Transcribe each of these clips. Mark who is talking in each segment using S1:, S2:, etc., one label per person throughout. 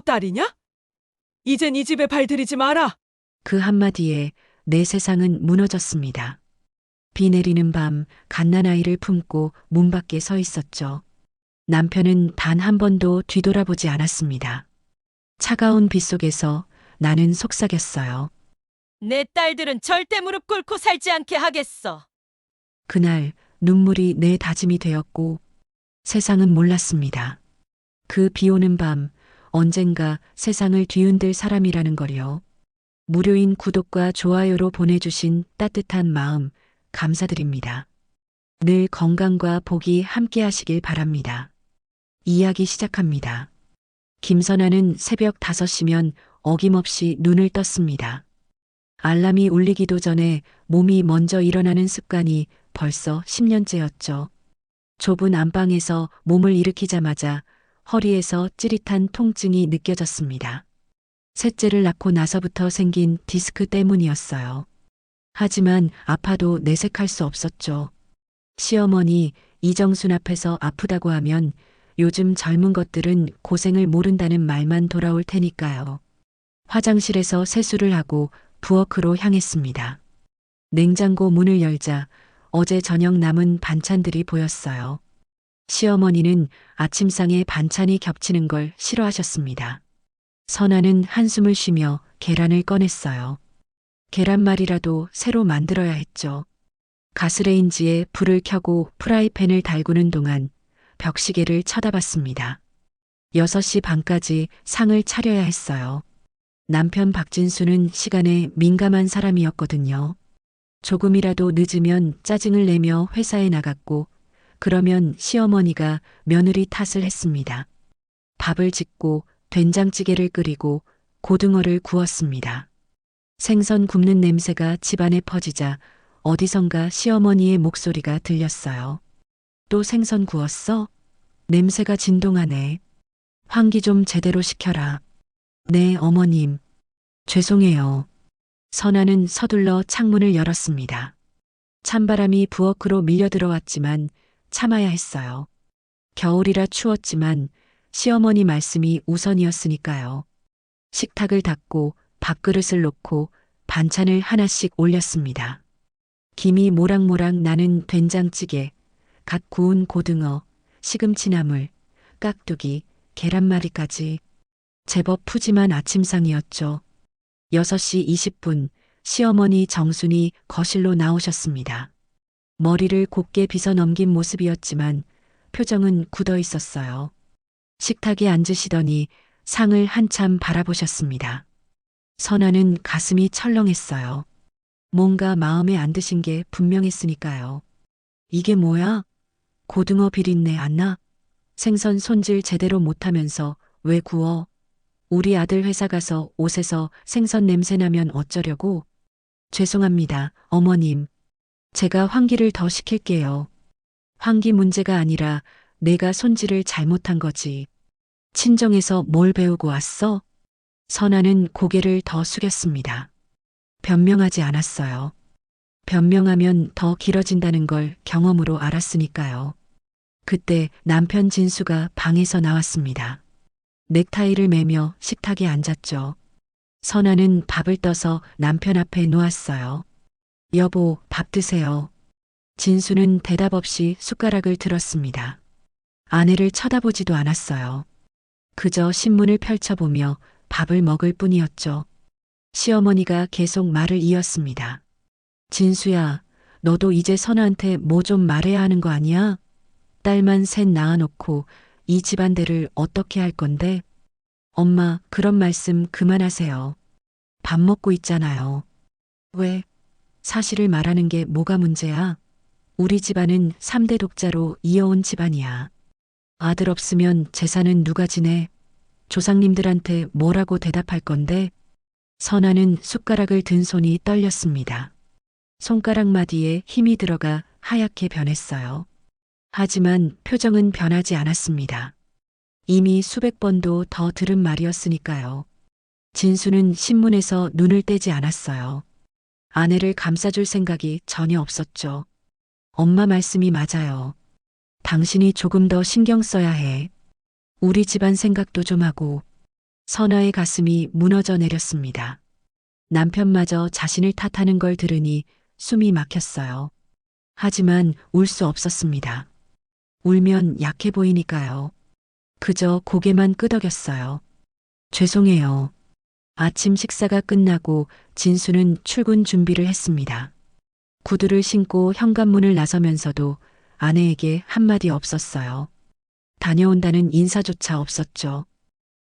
S1: 또 딸이냐? 이젠 이 집에 발들이지 마라.
S2: 그 한마디에 내 세상은 무너졌습니다. 비 내리는 밤 갓난아이를 품고 문 밖에 서 있었죠. 남편은 단 한 번도 뒤돌아보지 않았습니다. 차가운 빗속에서 나는 속삭였어요.
S1: 내 딸들은 절대 무릎 꿇고 살지 않게 하겠어.
S2: 그날 눈물이 내 다짐이 되었고 세상은 몰랐습니다. 그 비 오는 밤 언젠가 세상을 뒤흔들 사람이라는 걸요. 무료인 구독과 좋아요로 보내주신 따뜻한 마음 감사드립니다. 늘 건강과 복이 함께 하시길 바랍니다. 이야기 시작합니다. 김선아는 새벽 5시면 어김없이 눈을 떴습니다. 알람이 울리기도 전에 몸이 먼저 일어나는 습관이 벌써 10년째였죠. 좁은 안방에서 몸을 일으키자마자 허리에서 찌릿한 통증이 느껴졌습니다. 셋째를 낳고 나서부터 생긴 디스크 때문이었어요. 하지만 아파도 내색할 수 없었죠. 시어머니 이정순 앞에서 아프다고 하면 요즘 젊은 것들은 고생을 모른다는 말만 돌아올 테니까요. 화장실에서 세수를 하고 부엌으로 향했습니다. 냉장고 문을 열자 어제 저녁 남은 반찬들이 보였어요. 시어머니는 아침상에 반찬이 겹치는 걸 싫어하셨습니다. 선아는 한숨을 쉬며 계란을 꺼냈어요. 계란말이라도 새로 만들어야 했죠. 가스레인지에 불을 켜고 프라이팬을 달구는 동안 벽시계를 쳐다봤습니다. 6시 반까지 상을 차려야 했어요. 남편 박진수는 시간에 민감한 사람이었거든요. 조금이라도 늦으면 짜증을 내며 회사에 나갔고 그러면 시어머니가 며느리 탓을 했습니다. 밥을 짓고 된장찌개를 끓이고 고등어를 구웠습니다. 생선 굽는 냄새가 집안에 퍼지자 어디선가 시어머니의 목소리가 들렸어요. 또 생선 구웠어? 냄새가 진동하네. 환기 좀 제대로 시켜라. 네, 어머님. 죄송해요. 선아는 서둘러 창문을 열었습니다. 찬바람이 부엌으로 밀려 들어왔지만 참아야 했어요. 겨울이라 추웠지만 시어머니 말씀이 우선이었으니까요. 식탁을 닦고 밥그릇을 놓고 반찬을 하나씩 올렸습니다. 김이 모락모락 나는 된장찌개, 갓 구운 고등어, 시금치나물, 깍두기, 계란말이까지 제법 푸짐한 아침상이었죠. 6시 20분 시어머니 정순이 거실로 나오셨습니다. 머리를 곱게 빗어 넘긴 모습이었지만 표정은 굳어 있었어요. 식탁에 앉으시더니 상을 한참 바라보셨습니다. 선아는 가슴이 철렁했어요. 뭔가 마음에 안 드신 게 분명했으니까요. 이게 뭐야? 고등어 비린내 안 나? 생선 손질 제대로 못하면서 왜 구워? 우리 아들 회사 가서 옷에서 생선 냄새 나면 어쩌려고? 죄송합니다, 어머님. 제가 환기를 더 시킬게요. 환기 문제가 아니라 내가 손질을 잘못한 거지. 친정에서 뭘 배우고 왔어? 선아는 고개를 더 숙였습니다. 변명하지 않았어요. 변명하면 더 길어진다는 걸 경험으로 알았으니까요. 그때 남편 진수가 방에서 나왔습니다. 넥타이를 매며 식탁에 앉았죠. 선아는 밥을 떠서 남편 앞에 놓았어요. 여보, 밥 드세요. 진수는 대답 없이 숟가락을 들었습니다. 아내를 쳐다보지도 않았어요. 그저 신문을 펼쳐보며 밥을 먹을 뿐이었죠. 시어머니가 계속 말을 이었습니다. 진수야, 너도 이제 선아한테 뭐 좀 말해야 하는 거 아니야? 딸만 셋 낳아놓고 이 집안대를 어떻게 할 건데? 엄마, 그런 말씀 그만하세요. 밥 먹고 있잖아요. 왜? 사실을 말하는 게 뭐가 문제야? 우리 집안은 3대 독자로 이어온 집안이야. 아들 없으면 재산은 누가 지내? 조상님들한테 뭐라고 대답할 건데? 선아는 숟가락을 든 손이 떨렸습니다. 손가락 마디에 힘이 들어가 하얗게 변했어요. 하지만 표정은 변하지 않았습니다. 이미 수백 번도 더 들은 말이었으니까요. 진수는 신문에서 눈을 떼지 않았어요. 아내를 감싸줄 생각이 전혀 없었죠. 엄마 말씀이 맞아요. 당신이 조금 더 신경 써야 해. 우리 집안 생각도 좀 하고. 선아의 가슴이 무너져 내렸습니다. 남편마저 자신을 탓하는 걸 들으니 숨이 막혔어요. 하지만 울 수 없었습니다. 울면 약해 보이니까요. 그저 고개만 끄덕였어요. 죄송해요. 아침 식사가 끝나고 진수는 출근 준비를 했습니다. 구두를 신고 현관문을 나서면서도 아내에게 한마디 없었어요. 다녀온다는 인사조차 없었죠.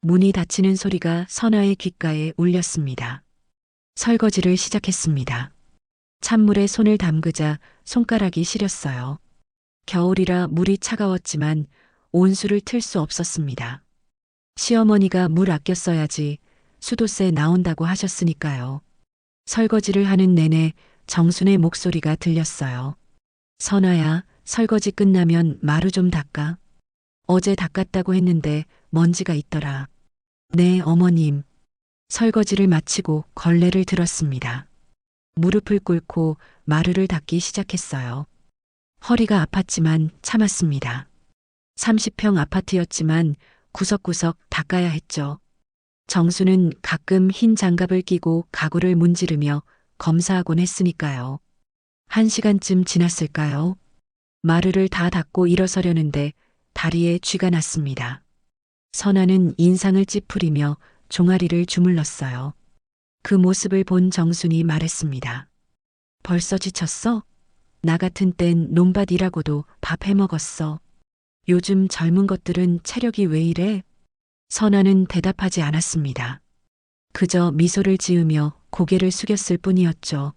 S2: 문이 닫히는 소리가 선아의 귓가에 울렸습니다. 설거지를 시작했습니다. 찬물에 손을 담그자 손가락이 시렸어요. 겨울이라 물이 차가웠지만 온수를 틀 수 없었습니다. 시어머니가 물 아껴 써야지 수도세 나온다고 하셨으니까요. 설거지를 하는 내내 정순의 목소리가 들렸어요. 선아야, 설거지 끝나면 마루 좀 닦아. 어제 닦았다고 했는데 먼지가 있더라. 네, 어머님. 설거지를 마치고 걸레를 들었습니다. 무릎을 꿇고 마루를 닦기 시작했어요. 허리가 아팠지만 참았습니다. 30평 아파트였지만 구석구석 닦아야 했죠. 정수는 가끔 흰 장갑을 끼고 가구를 문지르며 검사하곤 했으니까요. 1시간쯤 지났을까요? 마루를 다 닦고 일어서려는데 다리에 쥐가 났습니다. 선아는 인상을 찌푸리며 종아리를 주물렀어요. 그 모습을 본 정순이 말했습니다. 벌써 지쳤어? 나 같은 땐 논밭 일하고도 밥 해먹었어. 요즘 젊은 것들은 체력이 왜 이래? 선아는 대답하지 않았습니다. 그저 미소를 지으며 고개를 숙였을 뿐이었죠.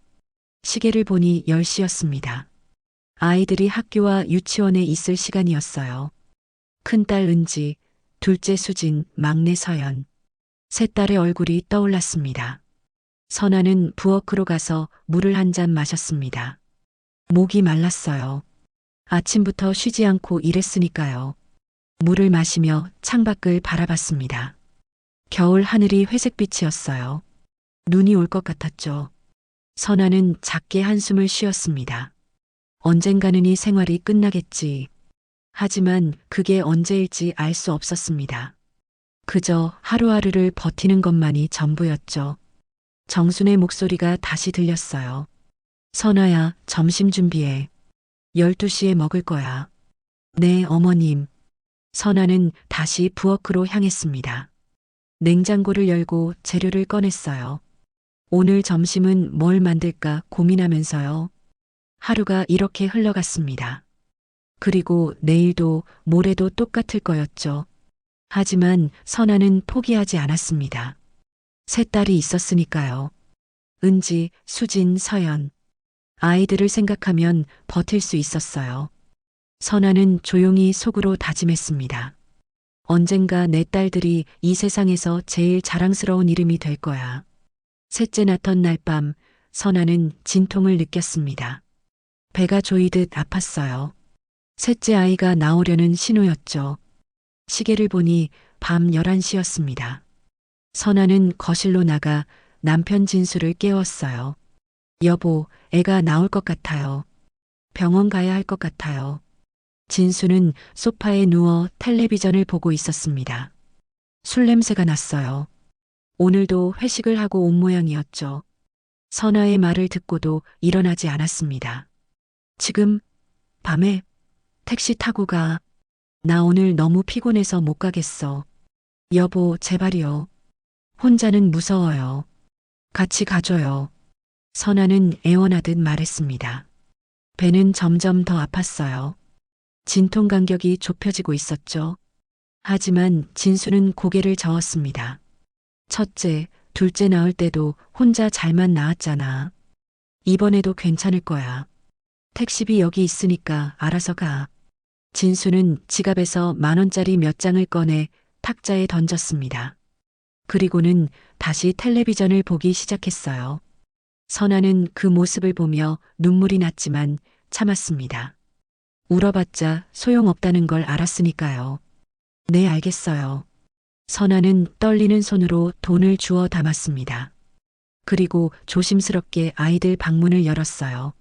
S2: 시계를 보니 10시였습니다. 아이들이 학교와 유치원에 있을 시간이었어요. 큰딸 은지, 둘째 수진, 막내 서연. 세 딸의 얼굴이 떠올랐습니다. 선아는 부엌으로 가서 물을 한 잔 마셨습니다. 목이 말랐어요. 아침부터 쉬지 않고 일했으니까요. 물을 마시며 창밖을 바라봤습니다. 겨울 하늘이 회색빛이었어요. 눈이 올 것 같았죠. 선아는 작게 한숨을 쉬었습니다. 언젠가는 이 생활이 끝나겠지. 하지만 그게 언제일지 알 수 없었습니다. 그저 하루하루를 버티는 것만이 전부였죠. 정순의 목소리가 다시 들렸어요. 선아야, 점심 준비해. 12시에 먹을 거야. 네, 어머님. 선아는 다시 부엌으로 향했습니다. 냉장고를 열고 재료를 꺼냈어요. 오늘 점심은 뭘 만들까 고민하면서요. 하루가 이렇게 흘러갔습니다. 그리고 내일도 모레도 똑같을 거였죠. 하지만 선아는 포기하지 않았습니다. 세 딸이 있었으니까요. 은지, 수진, 서연. 아이들을 생각하면 버틸 수 있었어요. 선아는 조용히 속으로 다짐했습니다. 언젠가 내 딸들이 이 세상에서 제일 자랑스러운 이름이 될 거야. 셋째 낳던 날 밤 선아는 진통을 느꼈습니다. 배가 조이듯 아팠어요. 셋째 아이가 나오려는 신호였죠. 시계를 보니 밤 11시였습니다. 선아는 거실로 나가 남편 진수를 깨웠어요. 여보, 애가 나올 것 같아요. 병원 가야 할 것 같아요. 진수는 소파에 누워 텔레비전을 보고 있었습니다. 술 냄새가 났어요. 오늘도 회식을 하고 온 모양이었죠. 선아의 말을 듣고도 일어나지 않았습니다. 지금 밤에 택시 타고 가. 나 오늘 너무 피곤해서 못 가겠어. 여보, 제발이요. 혼자는 무서워요. 같이 가줘요. 선아는 애원하듯 말했습니다. 배는 점점 더 아팠어요. 진통 간격이 좁혀지고 있었죠. 하지만 진수는 고개를 저었습니다. 첫째, 둘째 낳을 때도 혼자 잘만 낳았잖아. 이번에도 괜찮을 거야. 택시비 여기 있으니까 알아서 가. 진수는 지갑에서 10,000원짜리 몇 장을 꺼내 탁자에 던졌습니다. 그리고는 다시 텔레비전을 보기 시작했어요. 선아는 그 모습을 보며 눈물이 났지만 참았습니다. 울어봤자 소용없다는 걸 알았으니까요. 네, 알겠어요. 선아는 떨리는 손으로 돈을 주워 담았습니다. 그리고 조심스럽게 아이들 방문을 열었어요.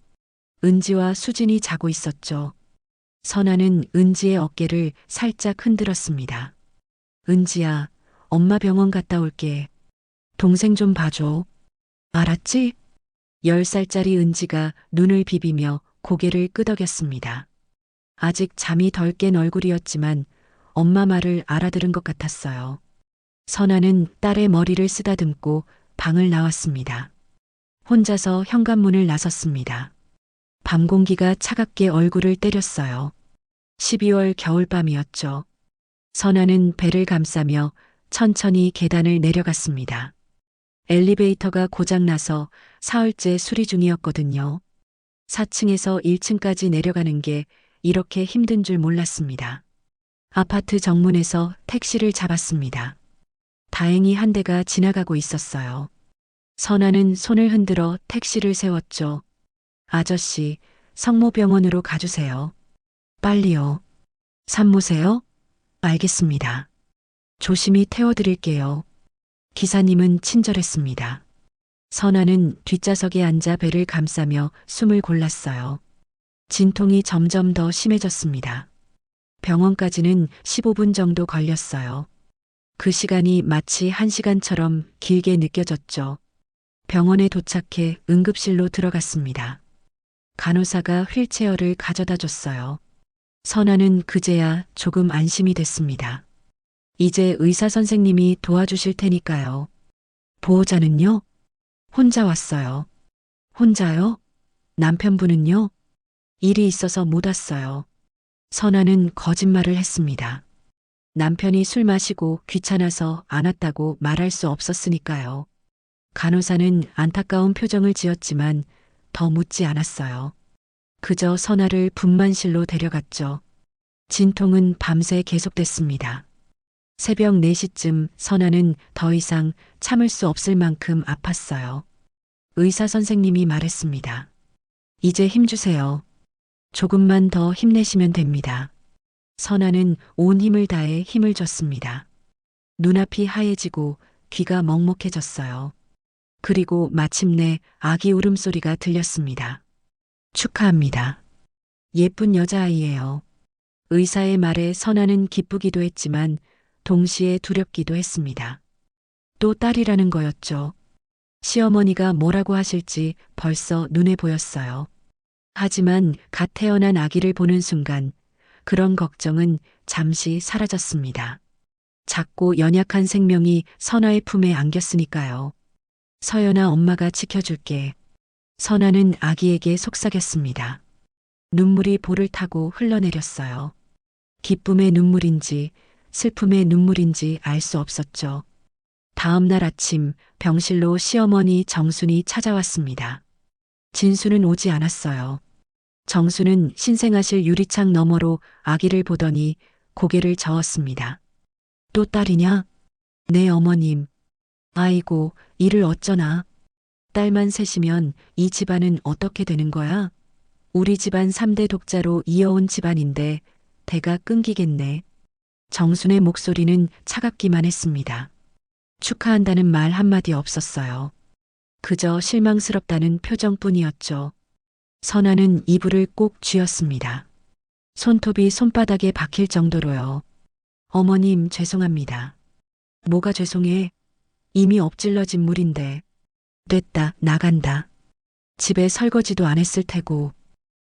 S2: 은지와 수진이 자고 있었죠. 선아는 은지의 어깨를 살짝 흔들었습니다. 은지야, 엄마 병원 갔다 올게. 동생 좀 봐줘. 알았지? 10살짜리 은지가 눈을 비비며 고개를 끄덕였습니다. 아직 잠이 덜 깬 얼굴이었지만 엄마 말을 알아들은 것 같았어요. 선아는 딸의 머리를 쓰다듬고 방을 나왔습니다. 혼자서 현관문을 나섰습니다. 밤 공기가 차갑게 얼굴을 때렸어요. 12월 겨울밤이었죠. 선아는 배를 감싸며 천천히 계단을 내려갔습니다. 엘리베이터가 고장나서 사흘째 수리 중이었거든요. 4층에서 1층까지 내려가는 게 이렇게 힘든 줄 몰랐습니다. 아파트 정문에서 택시를 잡았습니다. 다행히 한 대가 지나가고 있었어요. 선아는 손을 흔들어 택시를 세웠죠. 아저씨, 성모병원으로 가주세요. 빨리요. 산모세요? 알겠습니다. 조심히 태워드릴게요. 기사님은 친절했습니다. 선아는 뒷좌석에 앉아 배를 감싸며 숨을 골랐어요. 진통이 점점 더 심해졌습니다. 병원까지는 15분 정도 걸렸어요. 그 시간이 마치 1시간처럼 길게 느껴졌죠. 병원에 도착해 응급실로 들어갔습니다. 간호사가 휠체어를 가져다 줬어요. 선아는 그제야 조금 안심이 됐습니다. 이제 의사 선생님이 도와주실 테니까요. 보호자는요? 혼자 왔어요. 혼자요? 남편분은요? 일이 있어서 못 왔어요. 선아는 거짓말을 했습니다. 남편이 술 마시고 귀찮아서 안 왔다고 말할 수 없었으니까요. 간호사는 안타까운 표정을 지었지만 더 묻지 않았어요. 그저 선아를 분만실로 데려갔죠. 진통은 밤새 계속됐습니다. 새벽 4시쯤 선아는 더 이상 참을 수 없을 만큼 아팠어요. 의사 선생님이 말했습니다. 이제 힘주세요. 조금만 더 힘내시면 됩니다. 선아는 온 힘을 다해 힘을 줬습니다. 눈앞이 하얘지고 귀가 먹먹해졌어요. 그리고 마침내 아기 울음소리가 들렸습니다. 축하합니다. 예쁜 여자아이예요. 의사의 말에 선아는 기쁘기도 했지만 동시에 두렵기도 했습니다. 또 딸이라는 거였죠. 시어머니가 뭐라고 하실지 벌써 눈에 보였어요. 하지만 갓 태어난 아기를 보는 순간 그런 걱정은 잠시 사라졌습니다. 작고 연약한 생명이 선아의 품에 안겼으니까요. 서연아, 엄마가 지켜줄게. 선아는 아기에게 속삭였습니다. 눈물이 볼을 타고 흘러내렸어요. 기쁨의 눈물인지 슬픔의 눈물인지 알 수 없었죠. 다음 날 아침 병실로 시어머니 정순이 찾아왔습니다. 진수는 오지 않았어요. 정수는 신생아실 유리창 너머로 아기를 보더니 고개를 저었습니다. 또 딸이냐? 네, 어머님. 아이고, 이를 어쩌나. 딸만 셋이면 이 집안은 어떻게 되는 거야? 우리 집안 3대 독자로 이어온 집안인데 대가 끊기겠네. 정순의 목소리는 차갑기만 했습니다. 축하한다는 말 한마디 없었어요. 그저 실망스럽다는 표정뿐이었죠. 선아는 이불을 꼭 쥐었습니다. 손톱이 손바닥에 박힐 정도로요. 어머님, 죄송합니다. 뭐가 죄송해? 이미 엎질러진 물인데. 됐다, 나간다. 집에 설거지도 안 했을 테고.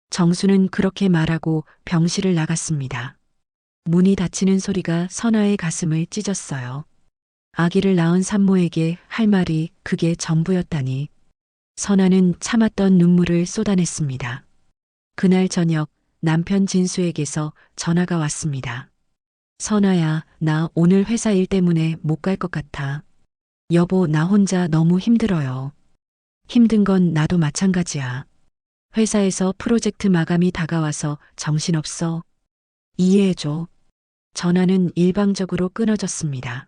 S2: 정수는 그렇게 말하고 병실을 나갔습니다. 문이 닫히는 소리가 선아의 가슴을 찢었어요. 아기를 낳은 산모에게 할 말이 그게 전부였다니. 선아는 참았던 눈물을 쏟아냈습니다. 그날 저녁 남편 진수에게서 전화가 왔습니다. 선아야, 나 오늘 회사 일 때문에 못 갈 것 같아. 여보, 나 혼자 너무 힘들어요. 힘든 건 나도 마찬가지야. 회사에서 프로젝트 마감이 다가와서 정신없어. 이해해줘. 전화는 일방적으로 끊어졌습니다.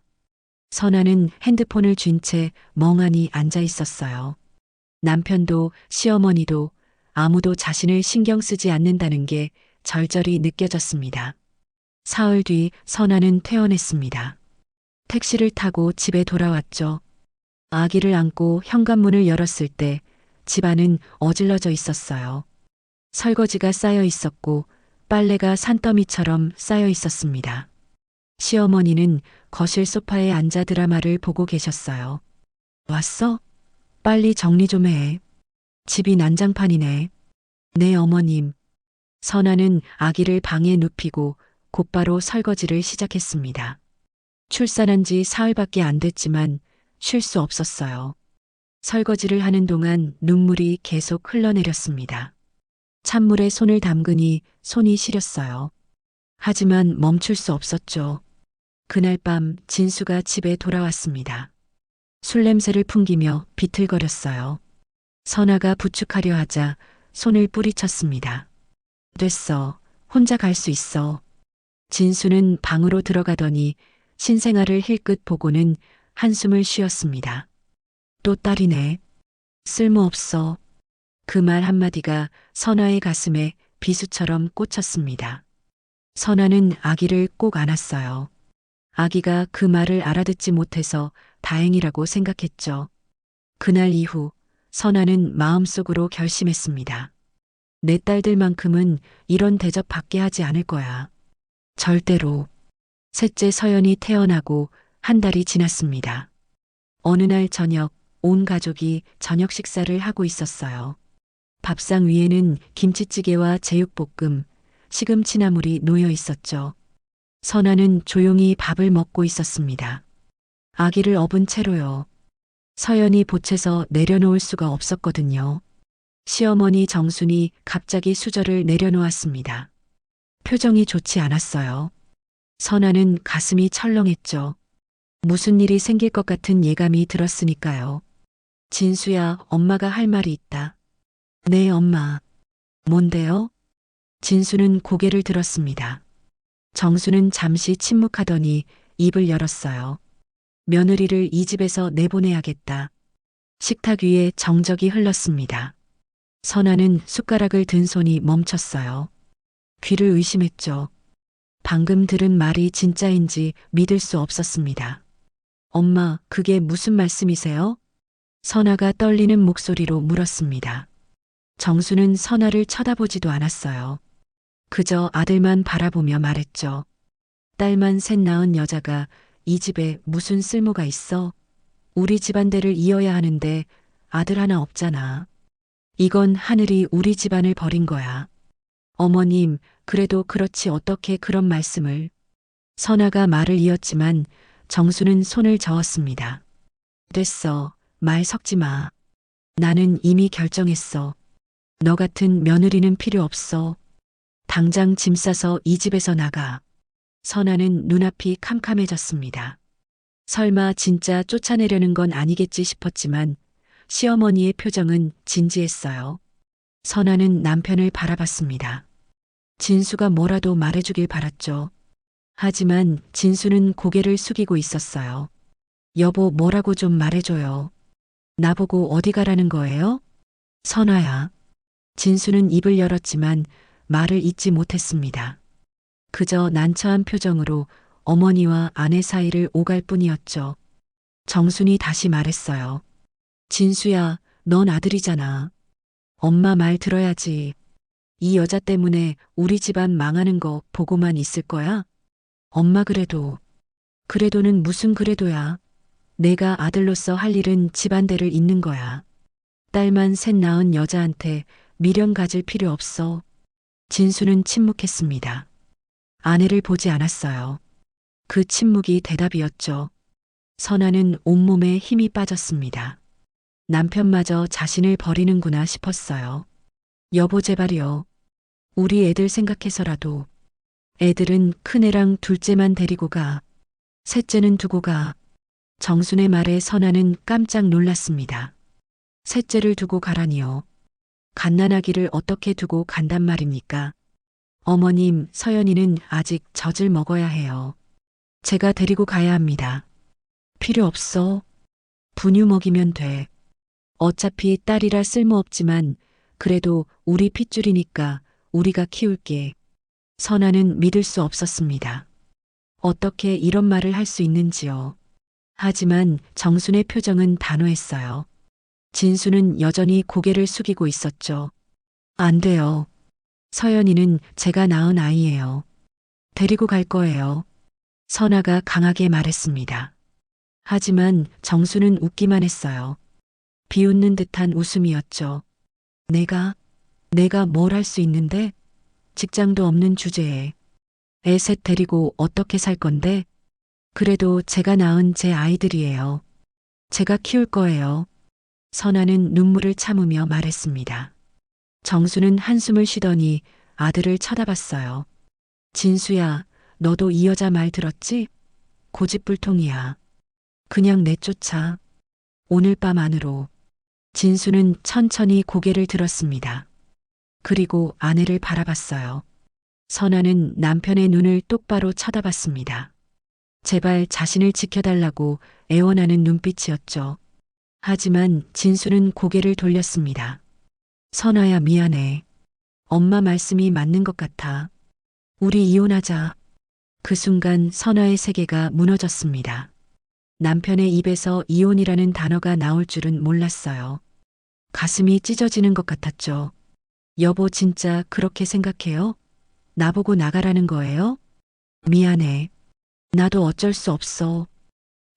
S2: 선아는 핸드폰을 쥔 채 멍하니 앉아 있었어요. 남편도 시어머니도 아무도 자신을 신경 쓰지 않는다는 게 절절히 느껴졌습니다. 사흘 뒤 선아는 퇴원했습니다. 택시를 타고 집에 돌아왔죠. 아기를 안고 현관문을 열었을 때 집안은 어질러져 있었어요. 설거지가 쌓여 있었고 빨래가 산더미처럼 쌓여 있었습니다. 시어머니는 거실 소파에 앉아 드라마를 보고 계셨어요. 왔어? 빨리 정리 좀 해. 집이 난장판이네. 네, 어머님. 선아는 아기를 방에 눕히고 곧바로 설거지를 시작했습니다. 출산한 지 사흘밖에 안 됐지만 쉴 수 없었어요. 설거지를 하는 동안 눈물이 계속 흘러내렸습니다. 찬물에 손을 담그니 손이 시렸어요. 하지만 멈출 수 없었죠. 그날 밤 진수가 집에 돌아왔습니다. 술 냄새를 풍기며 비틀거렸어요. 선아가 부축하려 하자 손을 뿌리쳤습니다. 됐어. 혼자 갈 수 있어. 진수는 방으로 들어가더니 신생아를 힐끗 보고는 한숨을 쉬었습니다. 또 딸이네. 쓸모없어. 그 말 한마디가 선아의 가슴에 비수처럼 꽂혔습니다. 선아는 아기를 꼭 안았어요. 아기가 그 말을 알아듣지 못해서 다행이라고 생각했죠. 그날 이후 선아는 마음속으로 결심했습니다. 내 딸들만큼은 이런 대접 받게 하지 않을 거야. 절대로. 셋째 서연이 태어나고 한 달이 지났습니다. 어느 날 저녁 온 가족이 저녁 식사를 하고 있었어요. 밥상 위에는 김치찌개와 제육볶음, 시금치나물이 놓여 있었죠. 선아는 조용히 밥을 먹고 있었습니다. 아기를 업은 채로요. 서연이 보채서 내려놓을 수가 없었거든요. 시어머니 정순이 갑자기 수저를 내려놓았습니다. 표정이 좋지 않았어요. 선아는 가슴이 철렁했죠. 무슨 일이 생길 것 같은 예감이 들었으니까요. 진수야, 엄마가 할 말이 있다. 네, 엄마. 뭔데요? 진수는 고개를 들었습니다. 정수는 잠시 침묵하더니 입을 열었어요. 며느리를 이 집에서 내보내야겠다. 식탁 위에 정적이 흘렀습니다. 선아는 숟가락을 든 손이 멈췄어요. 귀를 의심했죠. 방금 들은 말이 진짜인지 믿을 수 없었습니다. 엄마, 그게 무슨 말씀이세요? 선아가 떨리는 목소리로 물었습니다. 정수는 선아를 쳐다보지도 않았어요. 그저 아들만 바라보며 말했죠. 딸만 셋 낳은 여자가 이 집에 무슨 쓸모가 있어? 우리 집안대를 이어야 하는데 아들 하나 없잖아. 이건 하늘이 우리 집안을 버린 거야. 어머님, 그래도 그렇지 어떻게 그런 말씀을. 선아가 말을 이었지만 정수는 손을 저었습니다. 됐어. 말 섞지 마. 나는 이미 결정했어. 너 같은 며느리는 필요 없어. 당장 짐 싸서 이 집에서 나가. 선아는 눈앞이 캄캄해졌습니다. 설마 진짜 쫓아내려는 건 아니겠지 싶었지만 시어머니의 표정은 진지했어요. 선아는 남편을 바라봤습니다. 진수가 뭐라도 말해주길 바랐죠. 하지만 진수는 고개를 숙이고 있었어요. 여보, 뭐라고 좀 말해줘요. 나보고 어디 가라는 거예요? 선아야. 진수는 입을 열었지만 말을 잇지 못했습니다. 그저 난처한 표정으로 어머니와 아내 사이를 오갈 뿐이었죠. 정순이 다시 말했어요. 진수야, 넌 아들이잖아. 엄마 말 들어야지. 이 여자 때문에 우리 집안 망하는 거 보고만 있을 거야? 엄마 그래도는 무슨 그래도야. 내가 아들로서 할 일은 집안대를 잇는 거야. 딸만 셋 낳은 여자한테 미련 가질 필요 없어. 진수는 침묵했습니다. 아내를 보지 않았어요. 그 침묵이 대답이었죠. 선아는 온몸에 힘이 빠졌습니다. 남편마저 자신을 버리는구나 싶었어요. 여보 제발요. 우리 애들 생각해서라도. 애들은 큰애랑 둘째만 데리고 가. 셋째는 두고 가. 정순의 말에 선아는 깜짝 놀랐습니다. 셋째를 두고 가라니요. 갓난아기를 어떻게 두고 간단 말입니까? 어머님, 서연이는 아직 젖을 먹어야 해요. 제가 데리고 가야 합니다. 필요 없어. 분유 먹이면 돼. 어차피 딸이라 쓸모없지만 그래도 우리 핏줄이니까 우리가 키울게. 선아는 믿을 수 없었습니다. 어떻게 이런 말을 할 수 있는지요. 하지만 정순의 표정은 단호했어요. 진수는 여전히 고개를 숙이고 있었죠. 안 돼요. 서연이는 제가 낳은 아이예요. 데리고 갈 거예요. 선아가 강하게 말했습니다. 하지만 정수는 웃기만 했어요. 비웃는 듯한 웃음이었죠. 내가 뭘 할 수 있는데? 직장도 없는 주제에. 애 셋 데리고 어떻게 살 건데? 그래도 제가 낳은 제 아이들이에요. 제가 키울 거예요. 선아는 눈물을 참으며 말했습니다. 정수는 한숨을 쉬더니 아들을 쳐다봤어요. 진수야, 너도 이 여자 말 들었지? 고집불통이야. 그냥 내쫓아. 오늘 밤 안으로. 진수는 천천히 고개를 들었습니다. 그리고 아내를 바라봤어요. 선아는 남편의 눈을 똑바로 쳐다봤습니다. 제발 자신을 지켜달라고 애원하는 눈빛이었죠. 하지만 진수는 고개를 돌렸습니다. 선아야, 미안해. 엄마 말씀이 맞는 것 같아. 우리 이혼하자. 그 순간 선아의 세계가 무너졌습니다. 남편의 입에서 이혼이라는 단어가 나올 줄은 몰랐어요. 가슴이 찢어지는 것 같았죠. 여보, 진짜 그렇게 생각해요? 나보고 나가라는 거예요? 미안해. 나도 어쩔 수 없어.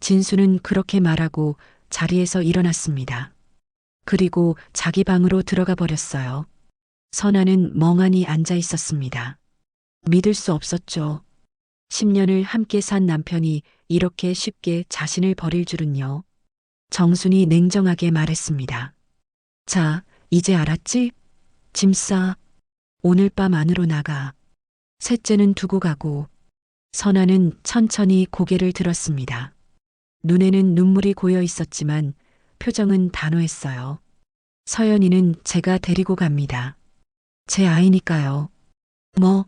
S2: 진수는 그렇게 말하고 자리에서 일어났습니다. 그리고 자기 방으로 들어가 버렸어요. 선아는 멍하니 앉아 있었습니다. 믿을 수 없었죠. 10년을 함께 산 남편이 이렇게 쉽게 자신을 버릴 줄은요. 정순이 냉정하게 말했습니다. 자, 이제 알았지? 짐 싸. 오늘 밤 안으로 나가. 셋째는 두고 가고. 선아는 천천히 고개를 들었습니다. 눈에는 눈물이 고여 있었지만 표정은 단호했어요. 서연이는 제가 데리고 갑니다. 제 아이니까요. 뭐,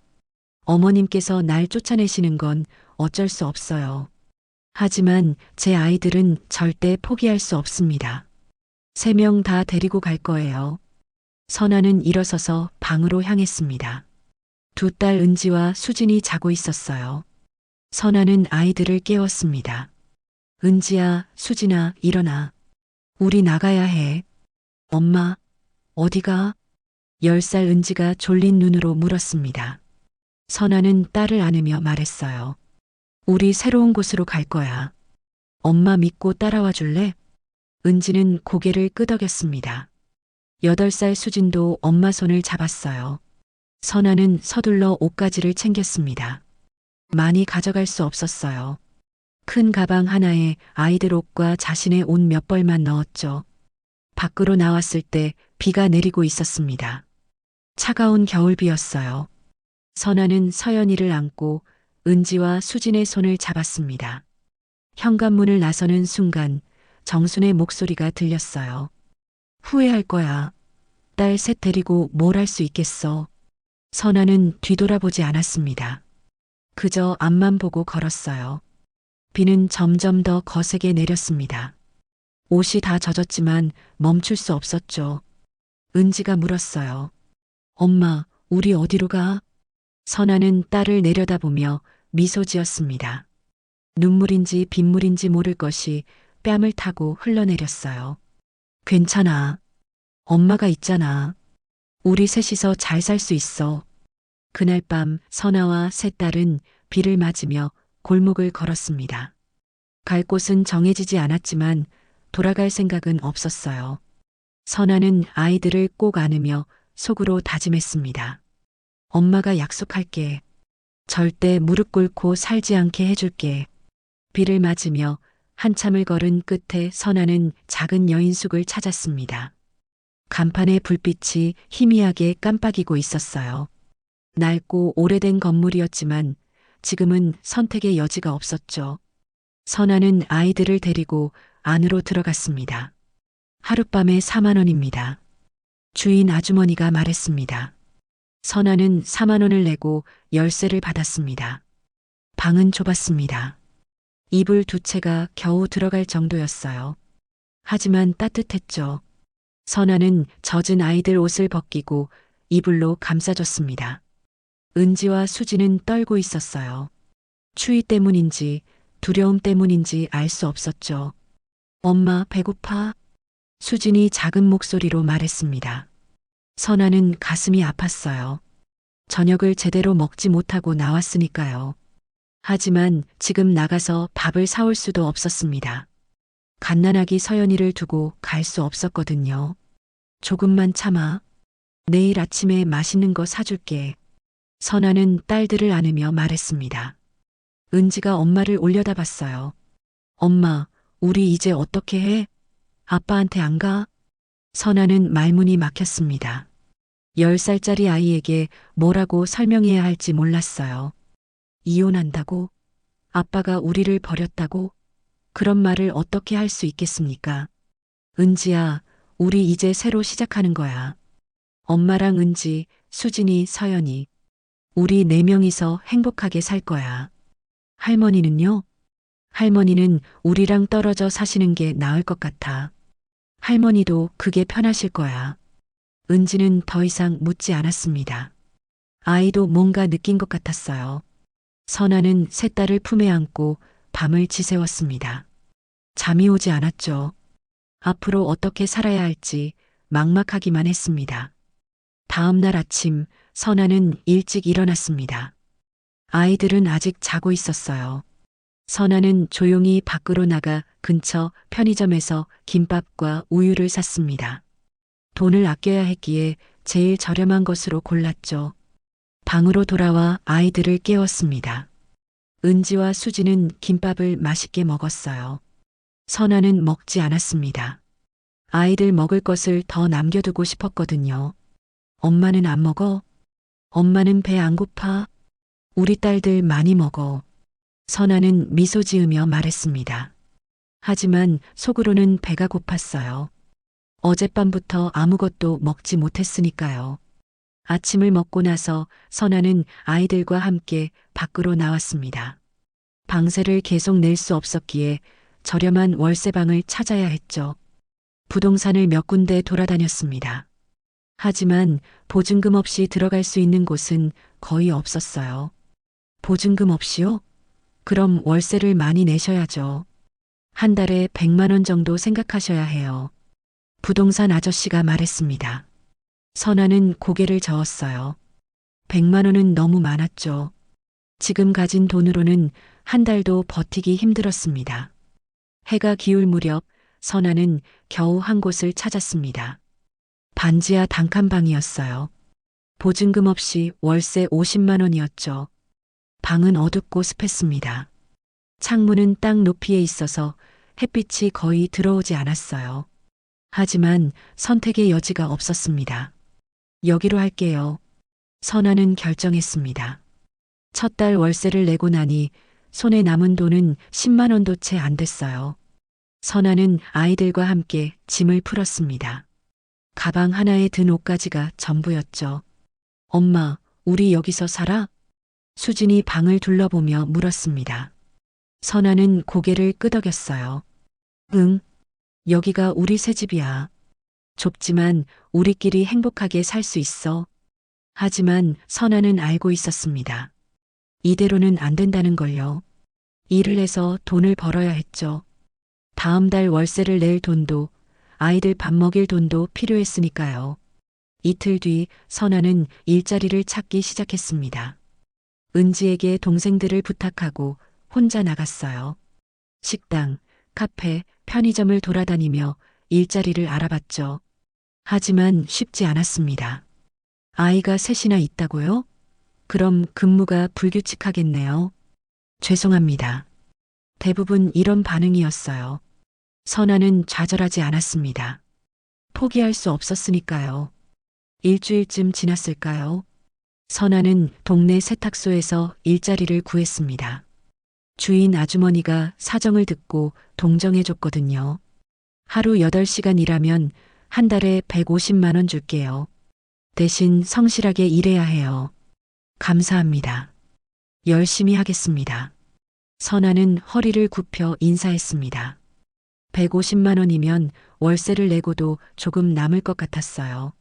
S2: 어머님께서 날 쫓아내시는 건 어쩔 수 없어요. 하지만 제 아이들은 절대 포기할 수 없습니다. 3명 다 데리고 갈 거예요. 선아는 일어서서 방으로 향했습니다. 두 딸 은지와 수진이 자고 있었어요. 선아는 아이들을 깨웠습니다. 은지야, 수진아, 일어나. 우리 나가야 해. 엄마, 어디가? 10살 은지가 졸린 눈으로 물었습니다. 선아는 딸을 안으며 말했어요. 우리 새로운 곳으로 갈 거야. 엄마 믿고 따라와 줄래? 은지는 고개를 끄덕였습니다. 8살 수진도 엄마 손을 잡았어요. 선아는 서둘러 옷가지를 챙겼습니다. 많이 가져갈 수 없었어요. 큰 가방 하나에 아이들 옷과 자신의 옷 몇 벌만 넣었죠. 밖으로 나왔을 때 비가 내리고 있었습니다. 차가운 겨울비였어요. 선아는 서연이를 안고 은지와 수진의 손을 잡았습니다. 현관문을 나서는 순간 정순의 목소리가 들렸어요. 후회할 거야. 딸 셋 데리고 뭘 할 수 있겠어. 선아는 뒤돌아보지 않았습니다. 그저 앞만 보고 걸었어요. 비는 점점 더 거세게 내렸습니다. 옷이 다 젖었지만 멈출 수 없었죠. 은지가 물었어요. 엄마, 우리 어디로 가? 선아는 딸을 내려다보며 미소 지었습니다. 눈물인지 빗물인지 모를 것이 뺨을 타고 흘러내렸어요. 괜찮아. 엄마가 있잖아. 우리 셋이서 잘 살 수 있어. 그날 밤 선아와 세 딸은 비를 맞으며 골목을 걸었습니다. 갈 곳은 정해지지 않았지만 돌아갈 생각은 없었어요. 선아는 아이들을 꼭 안으며 속으로 다짐했습니다. 엄마가 약속할게. 절대 무릎 꿇고 살지 않게 해줄게. 비를 맞으며 한참을 걸은 끝에 선아는 작은 여인숙을 찾았습니다. 간판의 불빛이 희미하게 깜빡이고 있었어요. 낡고 오래된 건물이었지만 지금은 선택의 여지가 없었죠. 선아는 아이들을 데리고 안으로 들어갔습니다. 하룻밤에 4만 원입니다. 주인 아주머니가 말했습니다. 선아는 4만 원을 내고 열쇠를 받았습니다. 방은 좁았습니다. 이불 2채가 겨우 들어갈 정도였어요. 하지만 따뜻했죠. 선아는 젖은 아이들 옷을 벗기고 이불로 감싸줬습니다. 은지와 수지는 떨고 있었어요. 추위 때문인지 두려움 때문인지 알 수 없었죠. 엄마, 배고파? 수진이 작은 목소리로 말했습니다. 선아는 가슴이 아팠어요. 저녁을 제대로 먹지 못하고 나왔으니까요. 하지만 지금 나가서 밥을 사올 수도 없었습니다. 갓난아기 서연이를 두고 갈 수 없었거든요. 조금만 참아. 내일 아침에 맛있는 거 사줄게. 선아는 딸들을 안으며 말했습니다. 은지가 엄마를 올려다봤어요. 엄마, 우리 이제 어떻게 해? 아빠한테 안 가? 선아는 말문이 막혔습니다. 10살짜리 아이에게 뭐라고 설명해야 할지 몰랐어요. 이혼한다고? 아빠가 우리를 버렸다고? 그런 말을 어떻게 할 수 있겠습니까? 은지야, 우리 이제 새로 시작하는 거야. 엄마랑 은지, 수진이, 서연이. 우리 4명이서 행복하게 살 거야. 할머니는요? 할머니는 우리랑 떨어져 사시는 게 나을 것 같아. 할머니도 그게 편하실 거야. 은지는 더 이상 묻지 않았습니다. 아이도 뭔가 느낀 것 같았어요. 선아는 세 딸을 품에 안고 밤을 지새웠습니다. 잠이 오지 않았죠. 앞으로 어떻게 살아야 할지 막막하기만 했습니다. 다음 날 아침 선아는 일찍 일어났습니다. 아이들은 아직 자고 있었어요. 선아는 조용히 밖으로 나가 근처 편의점에서 김밥과 우유를 샀습니다. 돈을 아껴야 했기에 제일 저렴한 것으로 골랐죠. 방으로 돌아와 아이들을 깨웠습니다. 은지와 수지는 김밥을 맛있게 먹었어요. 선아는 먹지 않았습니다. 아이들 먹을 것을 더 남겨두고 싶었거든요. 엄마는 안 먹어? 엄마는 배 안 고파? 우리 딸들 많이 먹어. 선아는 미소 지으며 말했습니다. 하지만 속으로는 배가 고팠어요. 어젯밤부터 아무것도 먹지 못했으니까요. 아침을 먹고 나서 선아는 아이들과 함께 밖으로 나왔습니다. 방세를 계속 낼 수 없었기에 저렴한 월세방을 찾아야 했죠. 부동산을 몇 군데 돌아다녔습니다. 하지만 보증금 없이 들어갈 수 있는 곳은 거의 없었어요. 보증금 없이요? 그럼 월세를 많이 내셔야죠. 한 달에 100만 원 정도 생각하셔야 해요. 부동산 아저씨가 말했습니다. 선아는 고개를 저었어요. 100만 원은 너무 많았죠. 지금 가진 돈으로는 한 달도 버티기 힘들었습니다. 해가 기울 무렵 선아는 겨우 한 곳을 찾았습니다. 반지하 단칸방이었어요. 보증금 없이 월세 50만 원이었죠. 방은 어둡고 습했습니다. 창문은 땅 높이에 있어서 햇빛이 거의 들어오지 않았어요. 하지만 선택의 여지가 없었습니다. 여기로 할게요. 선아는 결정했습니다. 첫 달 월세를 내고 나니 손에 남은 돈은 10만 원도 채 안 됐어요. 선아는 아이들과 함께 짐을 풀었습니다. 가방 하나에 든 옷가지가 전부였죠. 엄마, 우리 여기서 살아? 수진이 방을 둘러보며 물었습니다. 선아는 고개를 끄덕였어요. 응, 여기가 우리 새 집이야. 좁지만 우리끼리 행복하게 살 수 있어. 하지만 선아는 알고 있었습니다. 이대로는 안 된다는 걸요. 일을 해서 돈을 벌어야 했죠. 다음 달 월세를 낼 돈도 아이들 밥 먹일 돈도 필요했으니까요. 이틀 뒤 선아는 일자리를 찾기 시작했습니다. 은지에게 동생들을 부탁하고 혼자 나갔어요. 식당, 카페, 편의점을 돌아다니며 일자리를 알아봤죠. 하지만 쉽지 않았습니다. 아이가 셋이나 있다고요? 그럼 근무가 불규칙하겠네요. 죄송합니다. 대부분 이런 반응이었어요. 선아는 좌절하지 않았습니다. 포기할 수 없었으니까요. 일주일쯤 지났을까요? 선아는 동네 세탁소에서 일자리를 구했습니다. 주인 아주머니가 사정을 듣고 동정해줬거든요. 하루 8시간 일하면 한 달에 150만 원 줄게요. 대신 성실하게 일해야 해요. 감사합니다. 열심히 하겠습니다. 선아는 허리를 굽혀 인사했습니다. 150만 원이면 월세를 내고도 조금 남을 것 같았어요.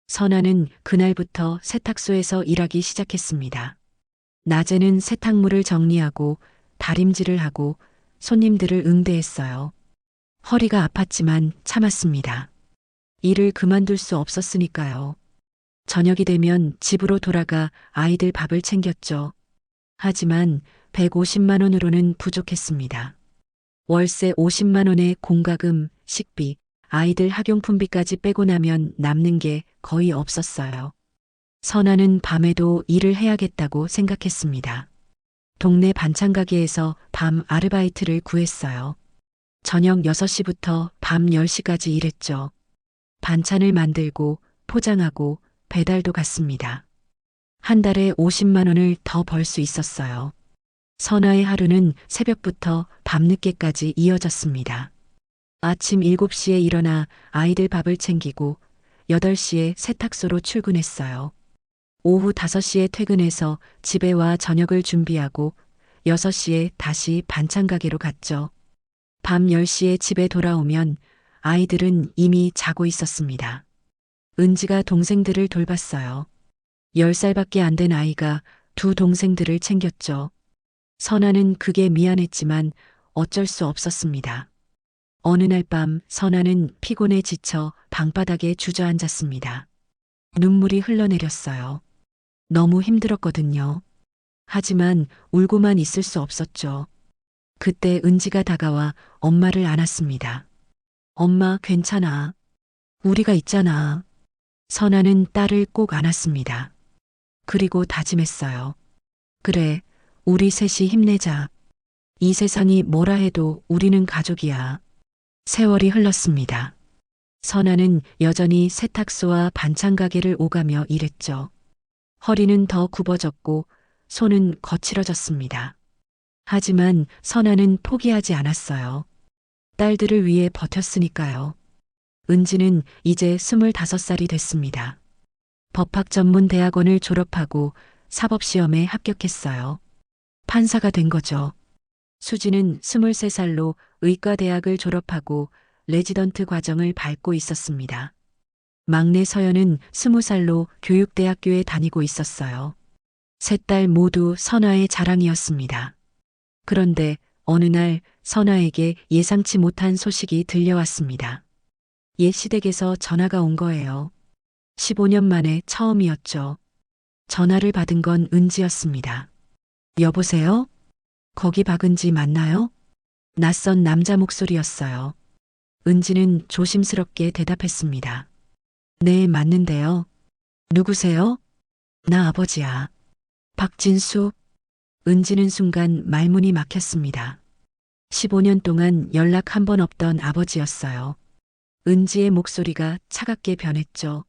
S2: 선아는 그날부터 세탁소에서 일하기 시작했습니다. 낮에는 세탁물을 정리하고 다림질을 하고 손님들을 응대했어요. 허리가 아팠지만 참았습니다. 일을 그만둘 수 없었으니까요. 저녁이 되면 집으로 돌아가 아이들 밥을 챙겼죠. 하지만 150만 원으로는 부족했습니다. 월세 50만 원의 공과금, 식비, 아이들 학용품비까지 빼고 나면 남는 게 거의 없었어요. 선아는 밤에도 일을 해야겠다고 생각했습니다. 동네 반찬 가게에서 밤 아르바이트를 구했어요. 저녁 6시부터 밤 10시까지 일했죠. 반찬을 만들고 포장하고 배달도 갔습니다. 한 달에 50만 원을 더 벌 수 있었어요. 선아의 하루는 새벽부터 밤늦게까지 이어졌습니다. 아침 7시에 일어나 아이들 밥을 챙기고 8시에 세탁소로 출근했어요. 오후 5시에 퇴근해서 집에 와 저녁을 준비하고 6시에 다시 반찬 가게로 갔죠. 밤 10시에 집에 돌아오면 아이들은 이미 자고 있었습니다. 은지가 동생들을 돌봤어요. 10살밖에 안 된 아이가 두 동생들을 챙겼죠. 선아는 그게 미안했지만 어쩔 수 없었습니다. 어느 날 밤 선아는 피곤에 지쳐 방바닥에 주저앉았습니다. 눈물이 흘러내렸어요. 너무 힘들었거든요. 하지만 울고만 있을 수 없었죠. 그때 은지가 다가와 엄마를 안았습니다. 엄마 괜찮아. 우리가 있잖아. 선아는 딸을 꼭 안았습니다. 그리고 다짐했어요. 그래, 우리 셋이 힘내자. 이 세상이 뭐라 해도 우리는 가족이야. 세월이 흘렀습니다. 선아는 여전히 세탁소와 반찬 가게를 오가며 일했죠. 허리는 더 굽어졌고 손은 거칠어졌습니다. 하지만 선아는 포기하지 않았어요. 딸들을 위해 버텼으니까요. 은지는 이제 25살이 됐습니다. 법학전문대학원을 졸업하고 사법시험에 합격했어요. 판사가 된 거죠. 수지는 23살로 의과대학을 졸업하고 레지던트 과정을 밟고 있었습니다. 막내 서연은 20살로 교육대학교에 다니고 있었어요. 셋 딸 모두 선아의 자랑이었습니다. 그런데 어느 날 선아에게 예상치 못한 소식이 들려왔습니다. 옛 시댁에서 전화가 온 거예요. 15년 만에 처음이었죠. 전화를 받은 건 은지였습니다. 여보세요? 거기 박은지 맞나요? 낯선 남자 목소리였어요. 은지는 조심스럽게 대답했습니다. 네, 맞는데요. 누구세요? 나 아버지야. 박진수. 은지는 순간 말문이 막혔습니다. 15년 동안 연락 한 번 없던 아버지였어요. 은지의 목소리가 차갑게 변했죠.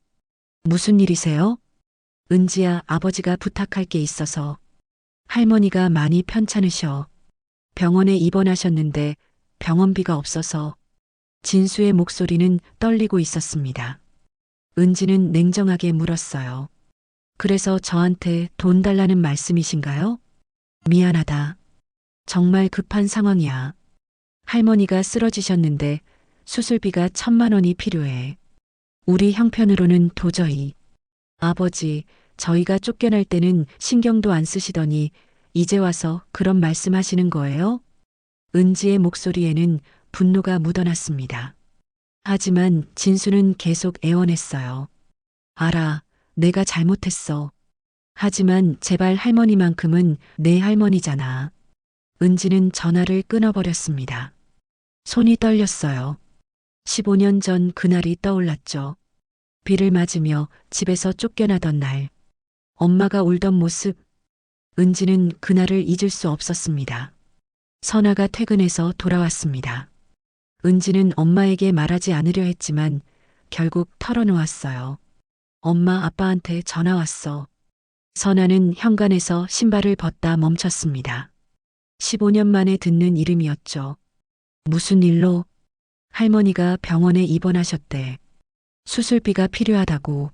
S2: 무슨 일이세요? 은지야, 아버지가 부탁할 게 있어서. 할머니가 많이 편찮으셔. 병원에 입원하셨는데 병원비가 없어서. 진수의 목소리는 떨리고 있었습니다. 은지는 냉정하게 물었어요. 그래서 저한테 돈 달라는 말씀이신가요? 미안하다. 정말 급한 상황이야. 할머니가 쓰러지셨는데 수술비가 1,000만 원이 필요해. 우리 형편으로는 도저히. 아버지, 저희가 쫓겨날 때는 신경도 안 쓰시더니 이제 와서 그런 말씀하시는 거예요? 은지의 목소리에는 분노가 묻어났습니다. 하지만 진수는 계속 애원했어요. 알아, 내가 잘못했어. 하지만 제발 할머니만큼은 내 할머니잖아. 은지는 전화를 끊어버렸습니다. 손이 떨렸어요. 15년 전 그날이 떠올랐죠. 비를 맞으며 집에서 쫓겨나던 날. 엄마가 울던 모습. 은지는 그날을 잊을 수 없었습니다. 선아가 퇴근해서 돌아왔습니다. 은지는 엄마에게 말하지 않으려 했지만 결국 털어놓았어요. 엄마, 아빠한테 전화 왔어. 선아는 현관에서 신발을 벗다 멈췄습니다. 15년 만에 듣는 이름이었죠. 무슨 일로? 할머니가 병원에 입원하셨대. 수술비가 필요하다고.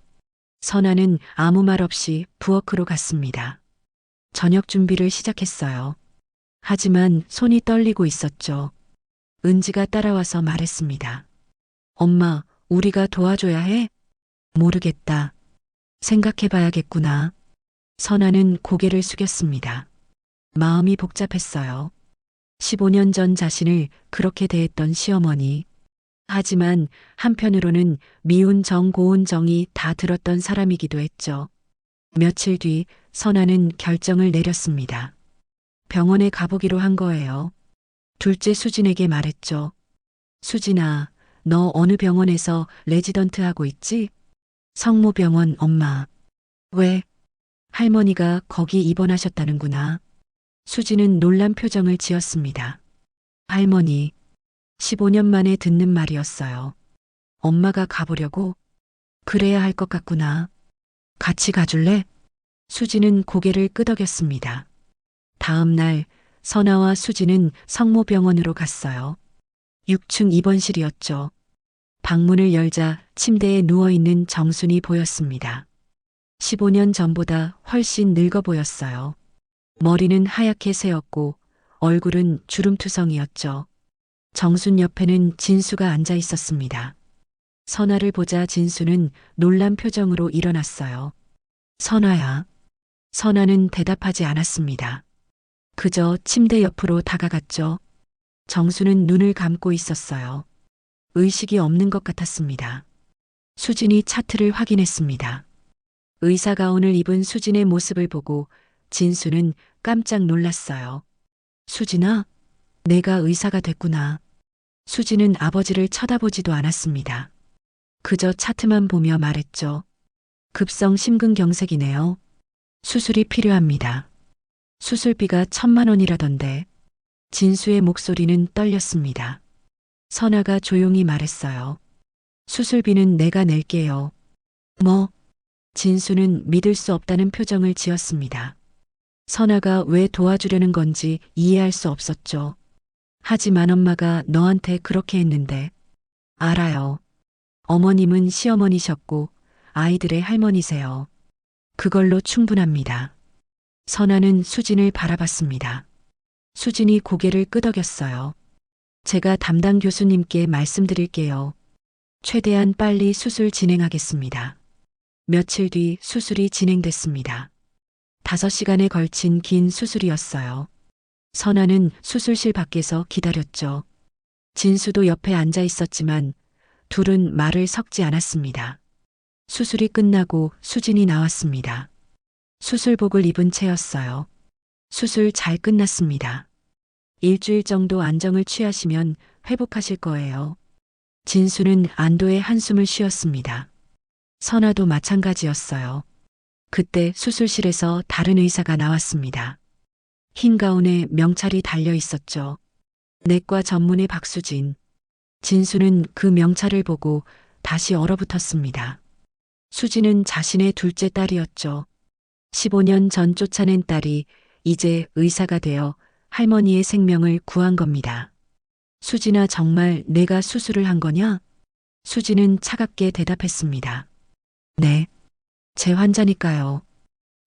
S2: 선아는 아무 말 없이 부엌으로 갔습니다. 저녁 준비를 시작했어요. 하지만 손이 떨리고 있었죠. 은지가 따라와서 말했습니다. 엄마, 우리가 도와줘야 해? 모르겠다. 생각해봐야겠구나. 선아는 고개를 숙였습니다. 마음이 복잡했어요. 15년 전 자신을 그렇게 대했던 시어머니. 하지만 한편으로는 미운 정, 고운 정이 다 들었던 사람이기도 했죠. 며칠 뒤 선아는 결정을 내렸습니다. 병원에 가보기로 한 거예요. 둘째 수진에게 말했죠. 수진아, 너 어느 병원에서 레지던트 하고 있지? 성모병원 엄마. 왜? 할머니가 거기 입원하셨다는구나. 수진은 놀란 표정을 지었습니다. 할머니, 15년 만에 듣는 말이었어요. 엄마가 가보려고? 그래야 할 것 같구나. 같이 가줄래? 수진은 고개를 끄덕였습니다. 다음 날 선아와 수진은 성모병원으로 갔어요. 6층 입원실이었죠. 방문을 열자 침대에 누워있는 정순이 보였습니다. 15년 전보다 훨씬 늙어 보였어요. 머리는 하얗게 새었고 얼굴은 주름투성이었죠. 정순 옆에는 진수가 앉아 있었습니다. 선아를 보자 진수는 놀란 표정으로 일어났어요. 선아야. 선아는 대답하지 않았습니다. 그저 침대 옆으로 다가갔죠. 정수는 눈을 감고 있었어요. 의식이 없는 것 같았습니다. 수진이 차트를 확인했습니다. 의사 가운을 입은 수진의 모습을 보고 진수는 깜짝 놀랐어요. 수진아, 내가 의사가 됐구나. 수진은 아버지를 쳐다보지도 않았습니다. 그저 차트만 보며 말했죠. 급성 심근경색이네요. 수술이 필요합니다. 수술비가 1,000만 원이라던데. 진수의 목소리는 떨렸습니다. 선아가 조용히 말했어요. 수술비는 내가 낼게요. 뭐? 진수는 믿을 수 없다는 표정을 지었습니다. 선아가 왜 도와주려는 건지 이해할 수 없었죠. 하지만 엄마가 너한테 그렇게 했는데. 알아요. 어머님은 시어머니셨고 아이들의 할머니세요. 그걸로 충분합니다. 선아는 수진을 바라봤습니다. 수진이 고개를 끄덕였어요. 제가 담당 교수님께 말씀드릴게요. 최대한 빨리 수술 진행하겠습니다. 며칠 뒤 수술이 진행됐습니다. 5시간에 걸친 긴 수술이었어요. 선아는 수술실 밖에서 기다렸죠. 진수도 옆에 앉아 있었지만 둘은 말을 섞지 않았습니다. 수술이 끝나고 수진이 나왔습니다. 수술복을 입은 채였어요. 수술 잘 끝났습니다. 일주일 정도 안정을 취하시면 회복하실 거예요. 진수는 안도의 한숨을 쉬었습니다. 선아도 마찬가지였어요. 그때 수술실에서 다른 의사가 나왔습니다. 흰 가운에 명찰이 달려 있었죠. 내과 전문의 박수진. 진수는 그 명찰을 보고 다시 얼어붙었습니다. 수진은 자신의 둘째 딸이었죠. 15년 전 쫓아낸 딸이 이제 의사가 되어 할머니의 생명을 구한 겁니다. 수진아, 정말 내가 수술을 한 거냐? 수진은 차갑게 대답했습니다. 네, 제 환자니까요.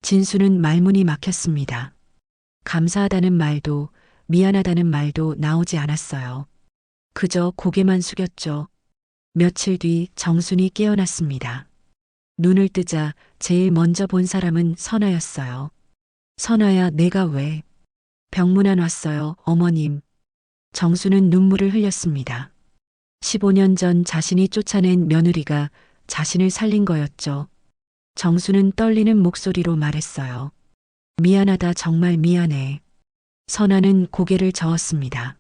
S2: 진수는 말문이 막혔습니다. 감사하다는 말도 미안하다는 말도 나오지 않았어요. 그저 고개만 숙였죠. 며칠 뒤 정순이 깨어났습니다. 눈을 뜨자 제일 먼저 본 사람은 선아였어요. 선아야, 내가 왜? 병문안 왔어요, 어머님. 정수는 눈물을 흘렸습니다. 15년 전 자신이 쫓아낸 며느리가 자신을 살린 거였죠. 정수는 떨리는 목소리로 말했어요. 미안하다, 정말 미안해. 선아는 고개를 저었습니다.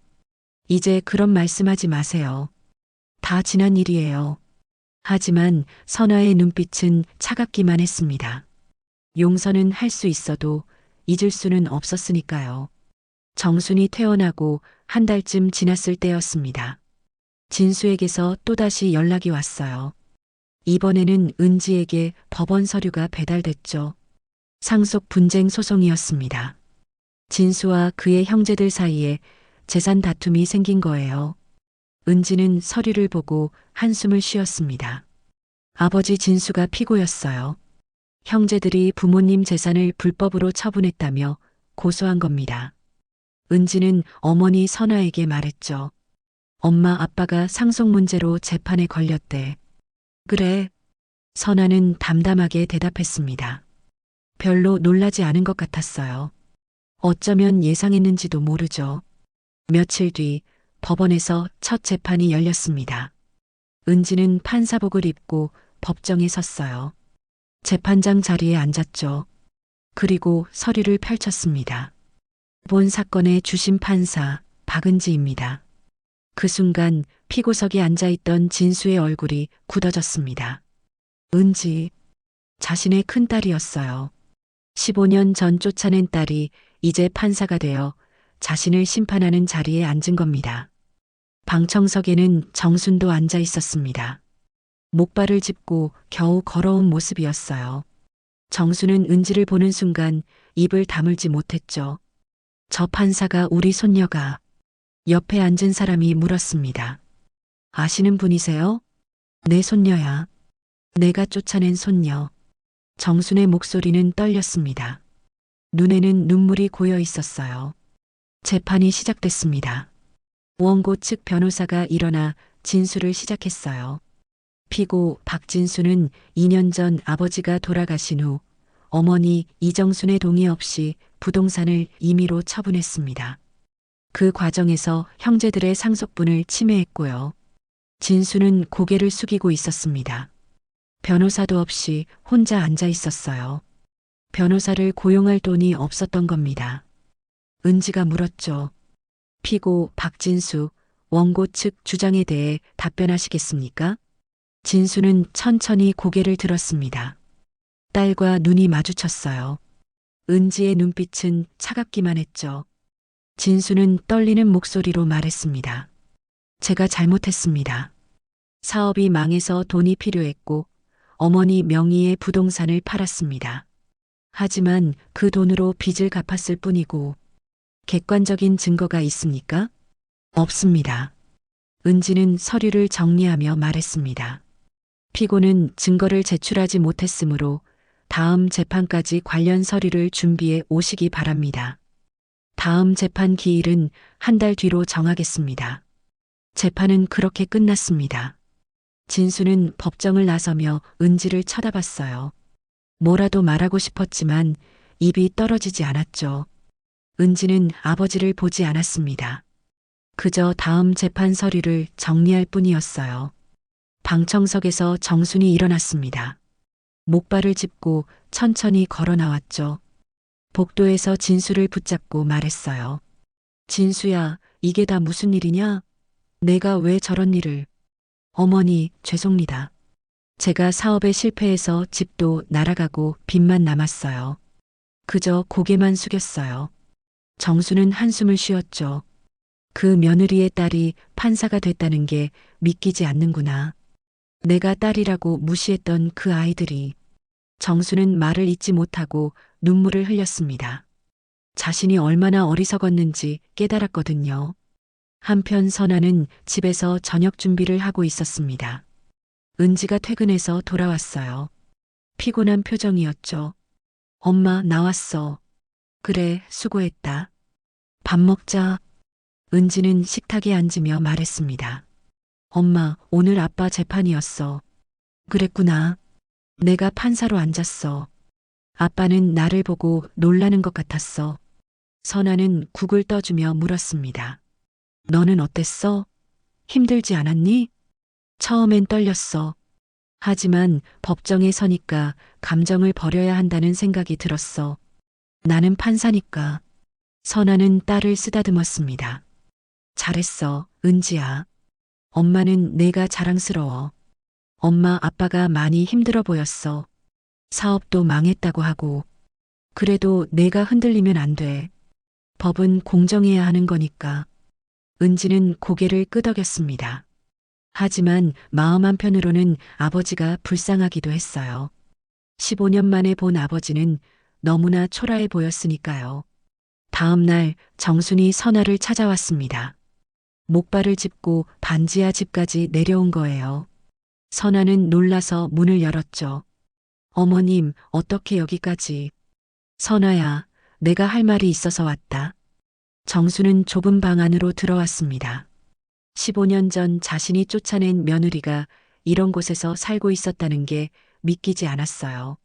S2: 이제 그런 말씀하지 마세요. 다 지난 일이에요. 하지만 선아의 눈빛은 차갑기만 했습니다. 용서는 할 수 있어도 잊을 수는 없었으니까요. 정순이 퇴원하고 한 달쯤 지났을 때였습니다. 진수에게서 또다시 연락이 왔어요. 이번에는 은지에게 법원 서류가 배달됐죠. 상속 분쟁 소송이었습니다. 진수와 그의 형제들 사이에 재산 다툼이 생긴 거예요. 은지는 서류를 보고 한숨을 쉬었습니다. 아버지 진수가 피고였어요. 형제들이 부모님 재산을 불법으로 처분했다며 고소한 겁니다. 은지는 어머니 선아에게 말했죠. 엄마 아빠가 상속 문제로 재판에 걸렸대. 그래. 선아는 담담하게 대답했습니다. 별로 놀라지 않은 것 같았어요. 어쩌면 예상했는지도 모르죠. 며칠 뒤 법원에서 첫 재판이 열렸습니다. 은지는 판사복을 입고 법정에 섰어요. 재판장 자리에 앉았죠. 그리고 서류를 펼쳤습니다. 본 사건의 주심 판사 박은지입니다. 그 순간 피고석에 앉아있던 진수의 얼굴이 굳어졌습니다. 은지, 자신의 큰딸이었어요. 15년 전 쫓아낸 딸이 이제 판사가 되어 자신을 심판하는 자리에 앉은 겁니다. 방청석에는 정순도 앉아 있었습니다. 목발을 짚고 겨우 걸어온 모습이었어요. 정순은 은지를 보는 순간 입을 다물지 못했죠. 저 판사가 우리 손녀가. 옆에 앉은 사람이 물었습니다. 아시는 분이세요? 내 손녀야. 내가 쫓아낸 손녀. 정순의 목소리는 떨렸습니다. 눈에는 눈물이 고여 있었어요. 재판이 시작됐습니다. 원고 측 변호사가 일어나 진술을 시작했어요. 피고 박진수는 2년 전 아버지가 돌아가신 후 어머니 이정순의 동의 없이 부동산을 임의로 처분했습니다. 그 과정에서 형제들의 상속분을 침해했고요. 진수는 고개를 숙이고 있었습니다. 변호사도 없이 혼자 앉아 있었어요. 변호사를 고용할 돈이 없었던 겁니다. 은지가 물었죠. 피고 박진수, 원고 측 주장에 대해 답변하시겠습니까? 진수는 천천히 고개를 들었습니다. 딸과 눈이 마주쳤어요. 은지의 눈빛은 차갑기만 했죠. 진수는 떨리는 목소리로 말했습니다. 제가 잘못했습니다. 사업이 망해서 돈이 필요했고 어머니 명의의 부동산을 팔았습니다. 하지만 그 돈으로 빚을 갚았을 뿐이고 객관적인 증거가 있습니까? 없습니다. 은지는 서류를 정리하며 말했습니다. 피고는 증거를 제출하지 못했으므로 다음 재판까지 관련 서류를 준비해 오시기 바랍니다. 다음 재판 기일은 한 달 뒤로 정하겠습니다. 재판은 그렇게 끝났습니다. 진수는 법정을 나서며 은지를 쳐다봤어요. 뭐라도 말하고 싶었지만 입이 떨어지지 않았죠. 은지는 아버지를 보지 않았습니다. 그저 다음 재판 서류를 정리할 뿐이었어요. 방청석에서 정순이 일어났습니다. 목발을 짚고 천천히 걸어 나왔죠. 복도에서 진수를 붙잡고 말했어요. 진수야, 이게 다 무슨 일이냐? 내가 왜 저런 일을? 어머니, 죄송합니다. 제가 사업에 실패해서 집도 날아가고 빚만 남았어요. 그저 고개만 숙였어요. 정수는 한숨을 쉬었죠. 그 며느리의 딸이 판사가 됐다는 게 믿기지 않는구나. 내가 딸이라고 무시했던 그 아이들이. 정수는 말을 잇지 못하고 눈물을 흘렸습니다. 자신이 얼마나 어리석었는지 깨달았거든요. 한편 선아는 집에서 저녁 준비를 하고 있었습니다. 은지가 퇴근해서 돌아왔어요. 피곤한 표정이었죠. 엄마, 나왔어. 그래, 수고했다. 밥 먹자. 은지는 식탁에 앉으며 말했습니다. 엄마, 오늘 아빠 재판이었어. 그랬구나. 내가 판사로 앉았어. 아빠는 나를 보고 놀라는 것 같았어. 선아는 국을 떠주며 물었습니다. 너는 어땠어? 힘들지 않았니? 처음엔 떨렸어. 하지만 법정에 서니까 감정을 버려야 한다는 생각이 들었어. 나는 판사니까. 선아는 딸을 쓰다듬었습니다. 잘했어, 은지야. 엄마는 내가 자랑스러워. 엄마, 아빠가 많이 힘들어 보였어. 사업도 망했다고 하고. 그래도 내가 흔들리면 안 돼. 법은 공정해야 하는 거니까. 은지는 고개를 끄덕였습니다. 하지만 마음 한편으로는 아버지가 불쌍하기도 했어요. 15년 만에 본 아버지는 너무나 초라해 보였으니까요. 다음 날 정순이 선아를 찾아왔습니다. 목발을 짚고 반지하 집까지 내려온 거예요. 선아는 놀라서 문을 열었죠. 어머님, 어떻게 여기까지? 선아야, 내가 할 말이 있어서 왔다. 정수는 좁은 방 안으로 들어왔습니다. 15년 전 자신이 쫓아낸 며느리가 이런 곳에서 살고 있었다는 게 믿기지 않았어요.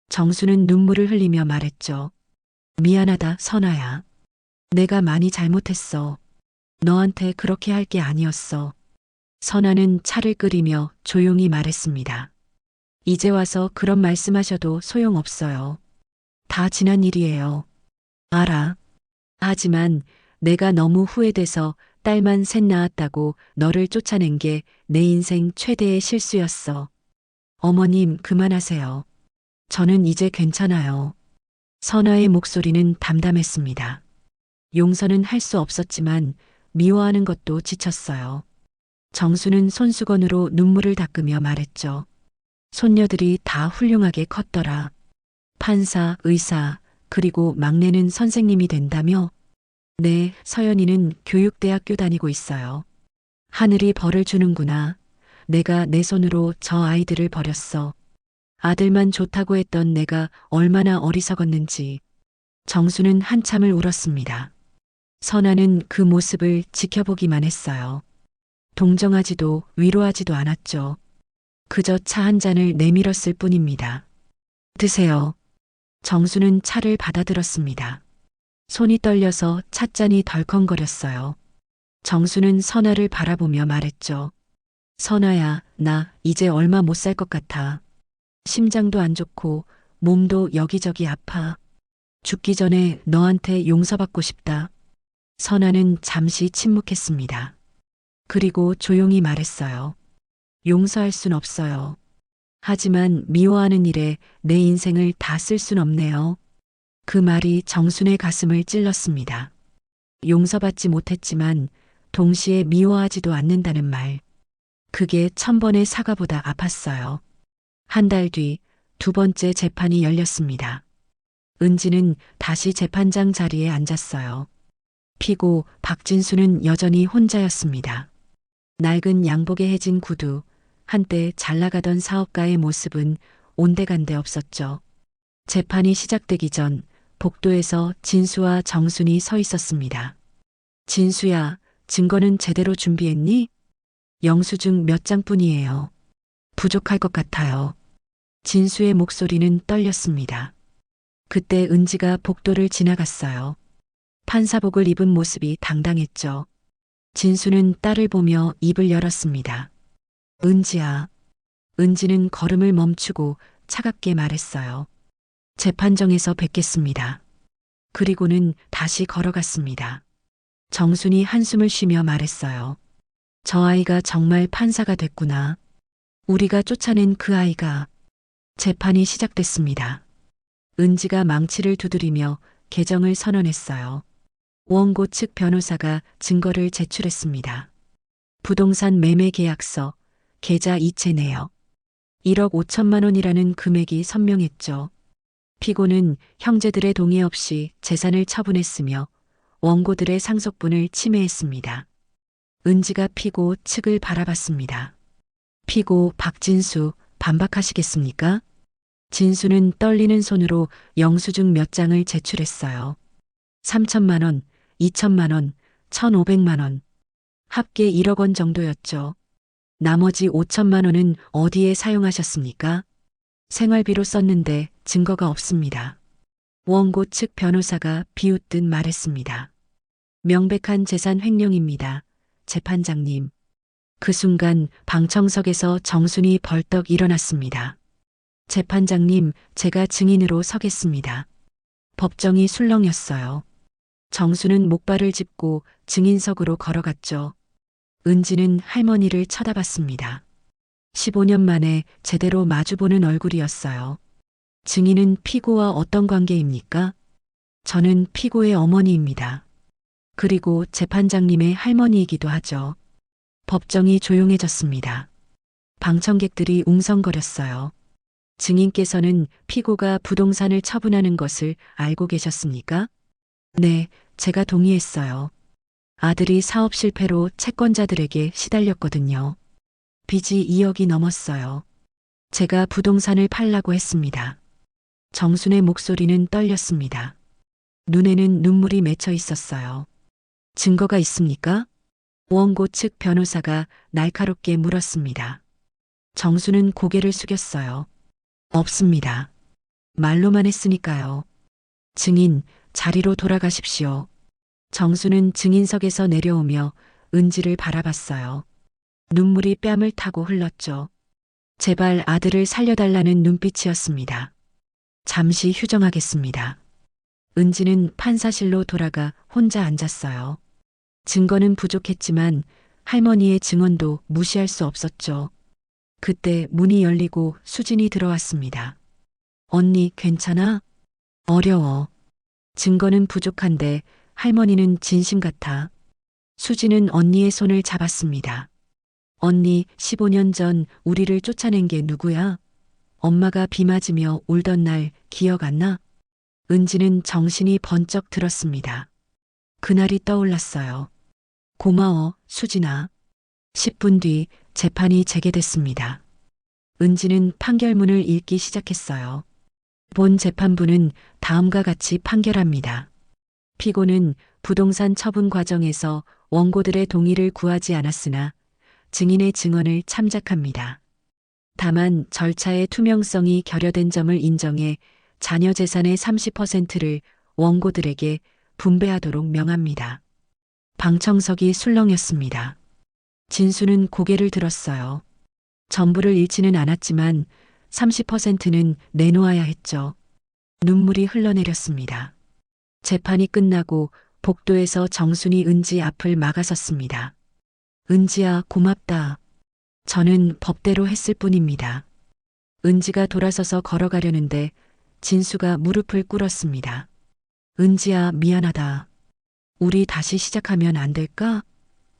S2: 정수는 눈물을 흘리며 말했죠. 미안하다, 선아야. 내가 많이 잘못했어. 너한테 그렇게 할 게 아니었어. 선아는 차를 끓이며 조용히 말했습니다. 이제 와서 그런 말씀하셔도 소용없어요. 다 지난 일이에요. 알아. 하지만 내가 너무 후회돼서 딸만 셋 낳았다고 너를 쫓아낸 게 내 인생 최대의 실수였어. 어머님, 그만하세요. 저는 이제 괜찮아요. 선아의 목소리는 담담했습니다. 용서는 할 수 없었지만 미워하는 것도 지쳤어요. 정수는 손수건으로 눈물을 닦으며 말했죠. 손녀들이 다 훌륭하게 컸더라. 판사, 의사, 그리고 막내는 선생님이 된다며? 네, 서연이는 교육대학교 다니고 있어요. 하늘이 벌을 주는구나. 내가 내 손으로 저 아이들을 버렸어. 아들만 좋다고 했던 내가 얼마나 어리석었는지. 정수는 한참을 울었습니다. 선아는 그 모습을 지켜보기만 했어요. 동정하지도 위로하지도 않았죠. 그저 차 한 잔을 내밀었을 뿐입니다. 드세요. 정수는 차를 받아들었습니다. 손이 떨려서 찻잔이 덜컹거렸어요. 정수는 선아를 바라보며 말했죠. 선아야, 나 이제 얼마 못 살 것 같아. 심장도 안 좋고 몸도 여기저기 아파. 죽기 전에 너한테 용서받고 싶다. 선아는 잠시 침묵했습니다. 그리고 조용히 말했어요. 용서할 순 없어요. 하지만 미워하는 일에 내 인생을 다 쓸 순 없네요. 그 말이 정순의 가슴을 찔렀습니다. 용서받지 못했지만 동시에 미워하지도 않는다는 말. 그게 1000번의 사과보다 아팠어요. 한 달 뒤 두 번째 재판이 열렸습니다. 은지는 다시 재판장 자리에 앉았어요. 피고 박진수는 여전히 혼자였습니다. 낡은 양복에 해진 구두, 한때 잘 나가던 사업가의 모습은 온데간데 없었죠. 재판이 시작되기 전 복도에서 진수와 정순이 서 있었습니다. 진수야, 증거는 제대로 준비했니? 영수증 몇 장뿐이에요. 부족할 것 같아요. 진수의 목소리는 떨렸습니다. 그때 은지가 복도를 지나갔어요. 판사복을 입은 모습이 당당했죠. 진수는 딸을 보며 입을 열었습니다. 은지야. 은지는 걸음을 멈추고 차갑게 말했어요. 재판정에서 뵙겠습니다. 그리고는 다시 걸어갔습니다. 정순이 한숨을 쉬며 말했어요. 저 아이가 정말 판사가 됐구나. 우리가 쫓아낸 그 아이가. 재판이 시작됐습니다. 은지가 망치를 두드리며 개정을 선언했어요. 원고 측 변호사가 증거를 제출했습니다. 부동산 매매 계약서, 계좌 이체 내역. 1억 5천만 원이라는 금액이 선명했죠. 피고는 형제들의 동의 없이 재산을 처분했으며 원고들의 상속분을 침해했습니다. 은지가 피고 측을 바라봤습니다. 피고 박진수, 반박하시겠습니까? 진수는 떨리는 손으로 영수증 몇 장을 제출했어요. 3천만 원, 2천만 원, 1,500만 원. 합계 1억 원 정도였죠. 나머지 5천만 원은 어디에 사용하셨습니까? 생활비로 썼는데 증거가 없습니다. 원고 측 변호사가 비웃듯 말했습니다. 명백한 재산 횡령입니다. 재판장님. 그 순간 방청석에서 정순이 벌떡 일어났습니다. 재판장님, 제가 증인으로 서겠습니다. 법정이 술렁였어요. 정수는 목발을 짚고 증인석으로 걸어갔죠. 은지는 할머니를 쳐다봤습니다. 15년 만에 제대로 마주보는 얼굴이었어요. 증인은 피고와 어떤 관계입니까? 저는 피고의 어머니입니다. 그리고 재판장님의 할머니이기도 하죠. 법정이 조용해졌습니다. 방청객들이 웅성거렸어요. 증인께서는 피고가 부동산을 처분하는 것을 알고 계셨습니까? 네, 제가 동의했어요. 아들이 사업 실패로 채권자들에게 시달렸거든요. 빚이 2억이 넘었어요. 제가 부동산을 팔라고 했습니다. 정순의 목소리는 떨렸습니다. 눈에는 눈물이 맺혀 있었어요. 증거가 있습니까? 원고 측 변호사가 날카롭게 물었습니다. 정순은 고개를 숙였어요. 없습니다. 말로만 했으니까요. 증인, 자리로 돌아가십시오. 정수는 증인석에서 내려오며 은지를 바라봤어요. 눈물이 뺨을 타고 흘렀죠. 제발 아들을 살려달라는 눈빛이었습니다. 잠시 휴정하겠습니다. 은지는 판사실로 돌아가 혼자 앉았어요. 증거는 부족했지만 할머니의 증언도 무시할 수 없었죠. 그때 문이 열리고 수진이 들어왔습니다. 언니, 괜찮아? 어려워. 증거는 부족한데 할머니는 진심 같아. 수진은 언니의 손을 잡았습니다. 언니, 15년 전 우리를 쫓아낸 게 누구야? 엄마가 비 맞으며 울던 날 기억 안 나? 은지는 정신이 번쩍 들었습니다. 그날이 떠올랐어요. 고마워, 수진아. 10분 뒤 재판이 재개됐습니다. 은지는 판결문을 읽기 시작했어요. 본 재판부는 다음과 같이 판결합니다. 피고는 부동산 처분 과정에서 원고들의 동의를 구하지 않았으나 증인의 증언을 참작합니다. 다만 절차의 투명성이 결여된 점을 인정해 자녀 재산의 30%를 원고들에게 분배하도록 명합니다. 방청석이 술렁였습니다. 진수는 고개를 들었어요. 전부를 잃지는 않았지만 30%는 내놓아야 했죠. 눈물이 흘러내렸습니다. 재판이 끝나고 복도에서 정순이 은지 앞을 막아섰습니다. 은지야, 고맙다. 저는 법대로 했을 뿐입니다. 은지가 돌아서서 걸어가려는데 진수가 무릎을 꿇었습니다. 은지야, 미안하다. 우리 다시 시작하면 안 될까?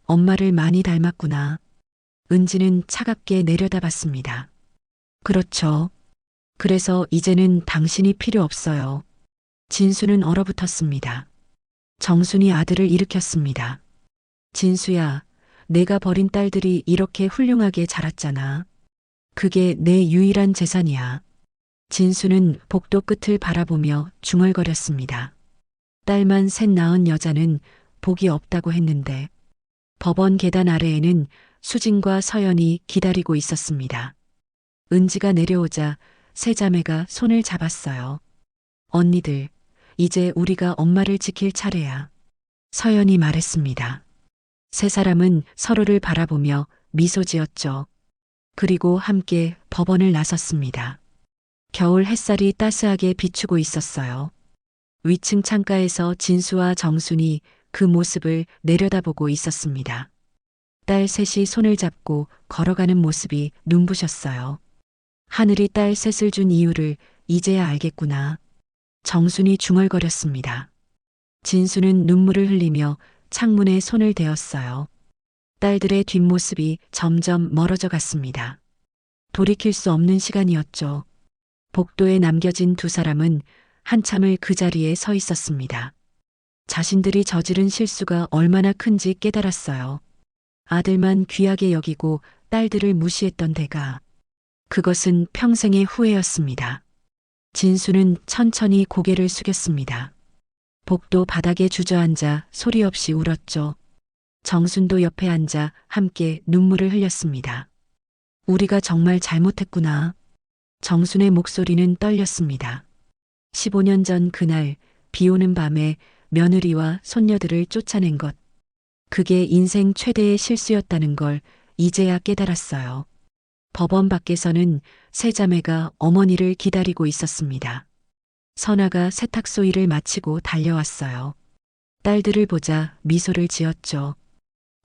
S2: 엄마를 많이 닮았구나. 은지는 차갑게 내려다봤습니다. 그렇죠. 그래서 이제는 당신이 필요 없어요. 진수는 얼어붙었습니다. 정순이 아들을 일으켰습니다. 진수야, 내가 버린 딸들이 이렇게 훌륭하게 자랐잖아. 그게 내 유일한 재산이야. 진수는 복도 끝을 바라보며 중얼거렸습니다. 딸만 셋 낳은 여자는 복이 없다고 했는데 법원 계단 아래에는 수진과 서연이 기다리고 있었습니다. 은지가 내려오자 세 자매가 손을 잡았어요. 언니들, 이제 우리가 엄마를 지킬 차례야. 서연이 말했습니다. 세 사람은 서로를 바라보며 미소 지었죠. 그리고 함께 법원을 나섰습니다. 겨울 햇살이 따스하게 비추고 있었어요. 위층 창가에서 진수와 정순이 그 모습을 내려다보고 있었습니다. 딸 셋이 손을 잡고 걸어가는 모습이 눈부셨어요. 하늘이 딸 셋을 준 이유를 이제야 알겠구나. 정순이 중얼거렸습니다. 진수는 눈물을 흘리며 창문에 손을 대었어요. 딸들의 뒷모습이 점점 멀어져 갔습니다. 돌이킬 수 없는 시간이었죠. 복도에 남겨진 두 사람은 한참을 그 자리에 서 있었습니다. 자신들이 저지른 실수가 얼마나 큰지 깨달았어요. 아들만 귀하게 여기고 딸들을 무시했던 대가. 그것은 평생의 후회였습니다. 진수는 천천히 고개를 숙였습니다. 복도 바닥에 주저앉아 소리 없이 울었죠. 정순도 옆에 앉아 함께 눈물을 흘렸습니다. 우리가 정말 잘못했구나. 정순의 목소리는 떨렸습니다. 15년 전 그날 비 오는 밤에 며느리와 손녀들을 쫓아낸 것. 그게 인생 최대의 실수였다는 걸 이제야 깨달았어요. 법원 밖에서는 세 자매가 어머니를 기다리고 있었습니다. 선아가 세탁소 일을 마치고 달려왔어요. 딸들을 보자 미소를 지었죠.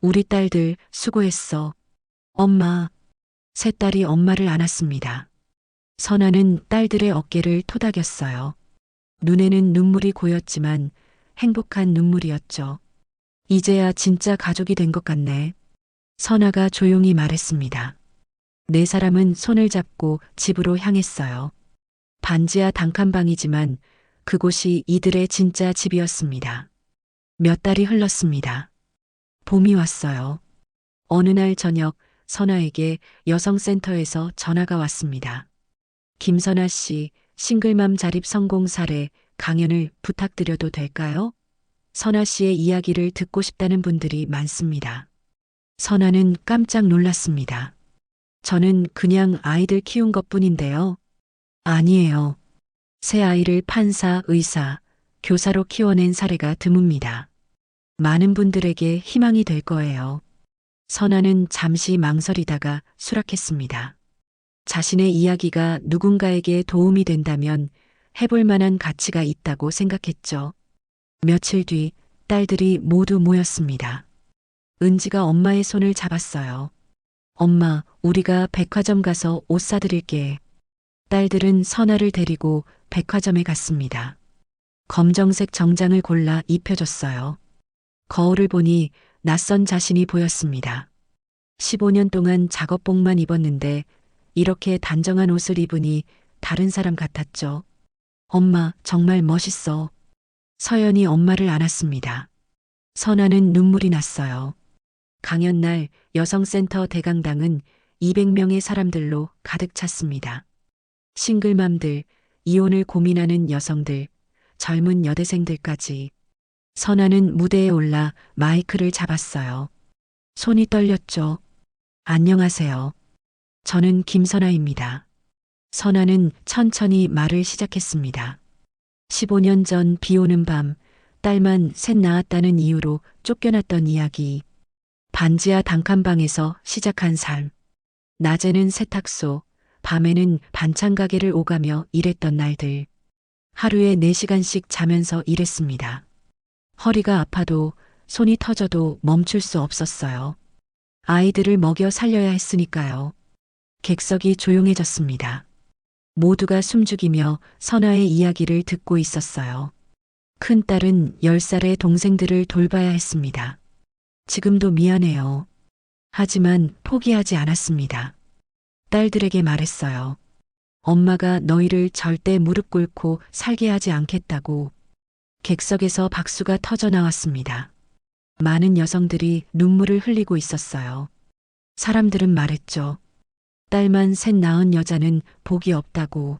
S2: 우리 딸들 수고했어. 엄마. 세 딸이 엄마를 안았습니다. 선아는 딸들의 어깨를 토닥였어요. 눈에는 눈물이 고였지만 행복한 눈물이었죠. 이제야 진짜 가족이 된 것 같네. 선아가 조용히 말했습니다. 네 사람은 손을 잡고 집으로 향했어요. 반지하 단칸방이지만 그곳이 이들의 진짜 집이었습니다. 몇 달이 흘렀습니다. 봄이 왔어요. 어느 날 저녁 선아에게 여성센터에서 전화가 왔습니다. 김선아 씨, 싱글맘 자립 성공 사례 강연을 부탁드려도 될까요? 선아 씨의 이야기를 듣고 싶다는 분들이 많습니다. 선아는 깜짝 놀랐습니다. 저는 그냥 아이들 키운 것뿐인데요. 아니에요. 새 아이를 판사, 의사, 교사로 키워낸 사례가 드뭅니다. 많은 분들에게 희망이 될 거예요. 선아는 잠시 망설이다가 수락했습니다. 자신의 이야기가 누군가에게 도움이 된다면 해볼 만한 가치가 있다고 생각했죠. 며칠 뒤 딸들이 모두 모였습니다. 은지가 엄마의 손을 잡았어요. 엄마, 우리가 백화점 가서 옷 사드릴게. 딸들은 선아를 데리고 백화점에 갔습니다. 검정색 정장을 골라 입혀줬어요. 거울을 보니 낯선 자신이 보였습니다. 15년 동안 작업복만 입었는데 이렇게 단정한 옷을 입으니 다른 사람 같았죠. 엄마, 정말 멋있어. 서연이 엄마를 안았습니다. 선아는 눈물이 났어요. 강연날 여성센터 대강당은 200명의 사람들로 가득 찼습니다. 싱글맘들, 이혼을 고민하는 여성들, 젊은 여대생들까지. 선아는 무대에 올라 마이크를 잡았어요. 손이 떨렸죠. 안녕하세요. 저는 김선아입니다. 선아는 천천히 말을 시작했습니다. 15년 전 비 오는 밤, 딸만 셋 낳았다는 이유로 쫓겨났던 이야기. 반지하 단칸방에서 시작한 삶. 낮에는 세탁소, 밤에는 반찬 가게를 오가며 일했던 날들. 하루에 4시간씩 자면서 일했습니다. 허리가 아파도 손이 터져도 멈출 수 없었어요. 아이들을 먹여 살려야 했으니까요. 객석이 조용해졌습니다. 모두가 숨죽이며 선아의 이야기를 듣고 있었어요. 큰딸은 10살의 동생들을 돌봐야 했습니다. 지금도 미안해요. 하지만 포기하지 않았습니다. 딸들에게 말했어요. 엄마가 너희를 절대 무릎 꿇고 살게 하지 않겠다고. 객석에서 박수가 터져 나왔습니다. 많은 여성들이 눈물을 흘리고 있었어요. 사람들은 말했죠. 딸만 셋 낳은 여자는 복이 없다고.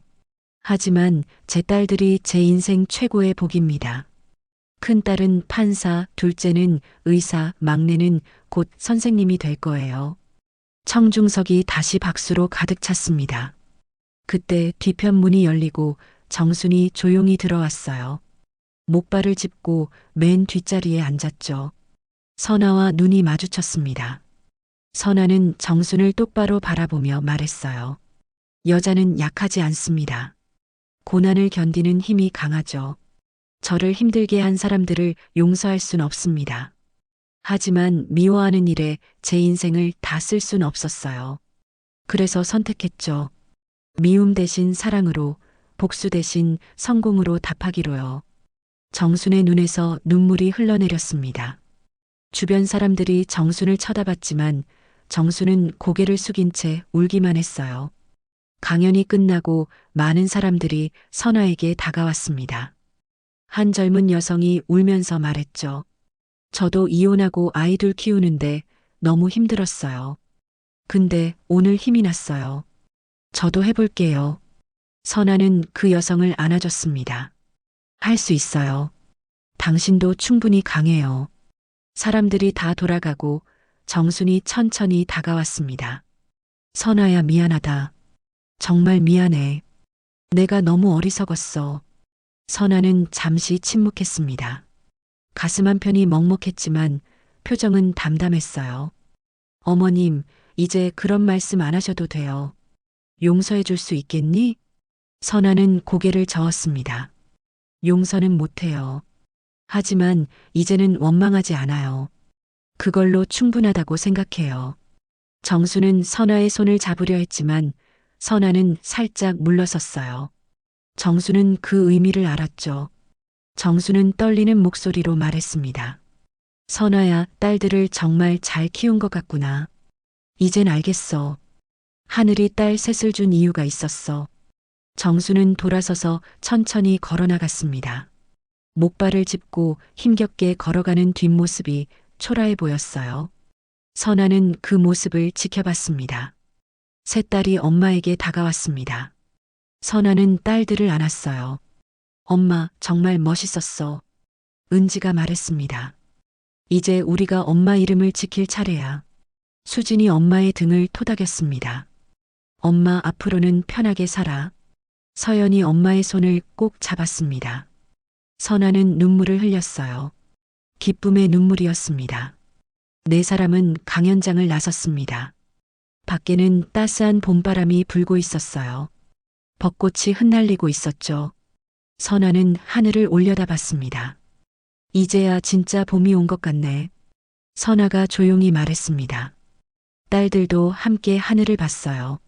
S2: 하지만 제 딸들이 제 인생 최고의 복입니다. 큰딸은 판사, 둘째는 의사, 막내는 곧 선생님이 될 거예요. 청중석이 다시 박수로 가득 찼습니다. 그때 뒤편 문이 열리고 정순이 조용히 들어왔어요. 목발을 짚고 맨 뒷자리에 앉았죠. 선아와 눈이 마주쳤습니다. 선아는 정순을 똑바로 바라보며 말했어요. 여자는 약하지 않습니다. 고난을 견디는 힘이 강하죠. 저를 힘들게 한 사람들을 용서할 순 없습니다. 하지만 미워하는 일에 제 인생을 다 쓸 순 없었어요. 그래서 선택했죠. 미움 대신 사랑으로, 복수 대신 성공으로 답하기로요. 정순의 눈에서 눈물이 흘러내렸습니다. 주변 사람들이 정순을 쳐다봤지만 정순은 고개를 숙인 채 울기만 했어요. 강연이 끝나고 많은 사람들이 선아에게 다가왔습니다. 한 젊은 여성이 울면서 말했죠. 저도 이혼하고 아이들 키우는데 너무 힘들었어요. 근데 오늘 힘이 났어요. 저도 해볼게요. 선아는 그 여성을 안아줬습니다. 할 수 있어요. 당신도 충분히 강해요. 사람들이 다 돌아가고 정순이 천천히 다가왔습니다. 선아야, 미안하다. 정말 미안해. 내가 너무 어리석었어. 선아는 잠시 침묵했습니다. 가슴 한편이 먹먹했지만 표정은 담담했어요. 어머님, 이제 그런 말씀 안 하셔도 돼요. 용서해 줄 수 있겠니? 선아는 고개를 저었습니다. 용서는 못해요. 하지만 이제는 원망하지 않아요. 그걸로 충분하다고 생각해요. 정수는 선아의 손을 잡으려 했지만 선아는 살짝 물러섰어요. 정수는 그 의미를 알았죠. 정수는 떨리는 목소리로 말했습니다. 선아야, 딸들을 정말 잘 키운 것 같구나. 이젠 알겠어. 하늘이 딸 셋을 준 이유가 있었어. 정수는 돌아서서 천천히 걸어나갔습니다. 목발을 짚고 힘겹게 걸어가는 뒷모습이 초라해 보였어요. 선아는 그 모습을 지켜봤습니다. 세 딸이 엄마에게 다가왔습니다. 선아는 딸들을 안았어요. 엄마, 정말 멋있었어. 은지가 말했습니다. 이제 우리가 엄마 이름을 지킬 차례야. 수진이 엄마의 등을 토닥였습니다. 엄마, 앞으로는 편하게 살아. 서연이 엄마의 손을 꼭 잡았습니다. 선아는 눈물을 흘렸어요. 기쁨의 눈물이었습니다. 네 사람은 강연장을 나섰습니다. 밖에는 따스한 봄바람이 불고 있었어요. 벚꽃이 흩날리고 있었죠. 선아는 하늘을 올려다봤습니다. 이제야 진짜 봄이 온 것 같네. 선아가 조용히 말했습니다. 딸들도 함께 하늘을 봤어요.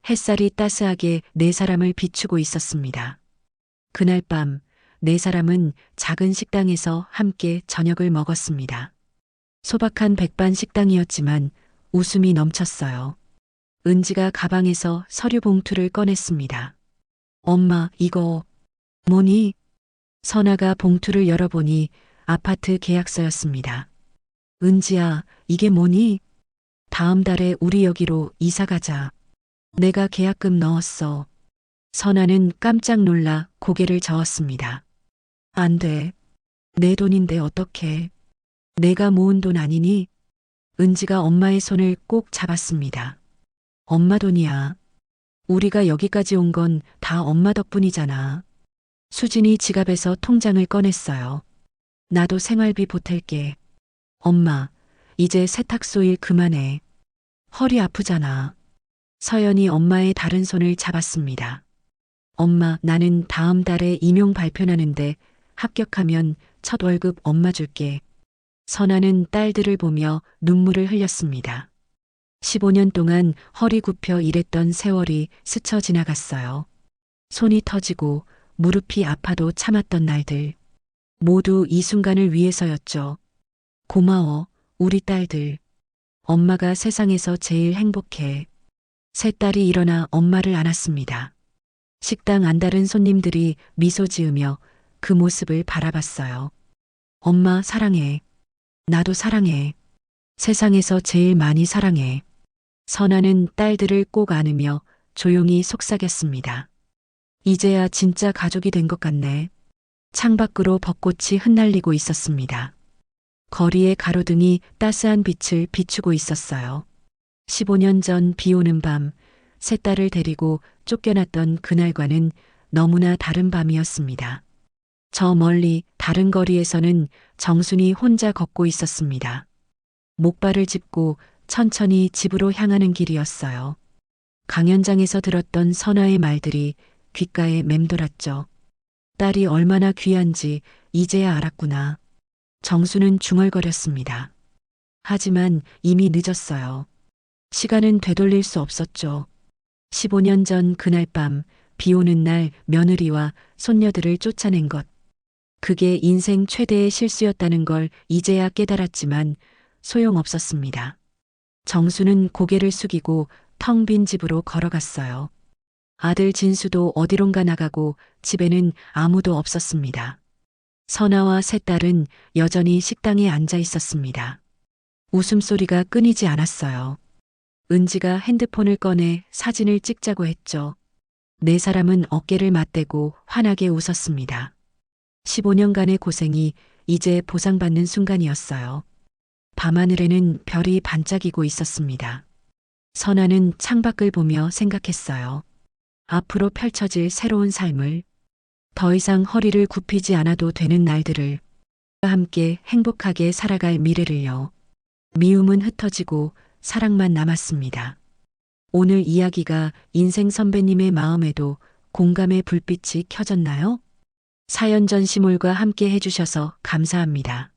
S2: 햇살이 따스하게 네 사람을 비추고 있었습니다. 그날 밤 네 사람은 작은 식당에서 함께 저녁을 먹었습니다. 소박한 백반 식당이었지만 웃음이 넘쳤어요. 은지가 가방에서 서류 봉투를 꺼냈습니다. 엄마, 이거 뭐니? 선아가 봉투를 열어보니 아파트 계약서였습니다. 은지야, 이게 뭐니? 다음 달에 우리 여기로 이사 가자. 내가 계약금 넣었어. 선아는 깜짝 놀라 고개를 저었습니다. 안 돼. 내 돈인데 어떡해. 내가 모은 돈 아니니? 은지가 엄마의 손을 꼭 잡았습니다. 엄마 돈이야. 우리가 여기까지 온 건 다 엄마 덕분이잖아. 수진이 지갑에서 통장을 꺼냈어요. 나도 생활비 보탤게. 엄마, 이제 세탁소 일 그만해. 허리 아프잖아. 서연이 엄마의 다른 손을 잡았습니다. 엄마, 나는 다음 달에 임용 발표나는데 합격하면 첫 월급 엄마 줄게. 선아는 딸들을 보며 눈물을 흘렸습니다. 15년 동안 허리 굽혀 일했던 세월이 스쳐 지나갔어요. 손이 터지고 무릎이 아파도 참았던 날들. 모두 이 순간을 위해서였죠. 고마워, 우리 딸들. 엄마가 세상에서 제일 행복해. 세 딸이 일어나 엄마를 안았습니다. 식당 안다른 손님들이 미소 지으며 그 모습을 바라봤어요. 엄마 사랑해. 나도 사랑해. 세상에서 제일 많이 사랑해. 선아는 딸들을 꼭 안으며 조용히 속삭였습니다. 이제야 진짜 가족이 된 것 같네. 창밖으로 벚꽃이 흩날리고 있었습니다. 거리의 가로등이 따스한 빛을 비추고 있었어요. 15년 전 비 오는 밤, 세 딸을 데리고 쫓겨났던 그날과는 너무나 다른 밤이었습니다. 저 멀리 다른 거리에서는 정순이 혼자 걷고 있었습니다. 목발을 짚고 천천히 집으로 향하는 길이었어요. 강연장에서 들었던 선아의 말들이 귓가에 맴돌았죠. 딸이 얼마나 귀한지 이제야 알았구나. 정수는 중얼거렸습니다. 하지만 이미 늦었어요. 시간은 되돌릴 수 없었죠. 15년 전 그날 밤, 비 오는 날 며느리와 손녀들을 쫓아낸 것. 그게 인생 최대의 실수였다는 걸 이제야 깨달았지만 소용없었습니다. 정수는 고개를 숙이고 텅 빈 집으로 걸어갔어요. 아들 진수도 어디론가 나가고 집에는 아무도 없었습니다. 선아와 세 딸은 여전히 식당에 앉아 있었습니다. 웃음소리가 끊이지 않았어요. 은지가 핸드폰을 꺼내 사진을 찍자고 했죠. 네 사람은 어깨를 맞대고 환하게 웃었습니다. 15년간의 고생이 이제 보상받는 순간이었어요. 밤하늘에는 별이 반짝이고 있었습니다. 선아는 창밖을 보며 생각했어요. 앞으로 펼쳐질 새로운 삶을, 더 이상 허리를 굽히지 않아도 되는 날들을, 함께 행복하게 살아갈 미래를요. 미움은 흩어지고 사랑만 남았습니다. 오늘 이야기가 인생 선배님의 마음에도 공감의 불빛이 켜졌나요? 사연 전시몰과 함께 해주셔서 감사합니다.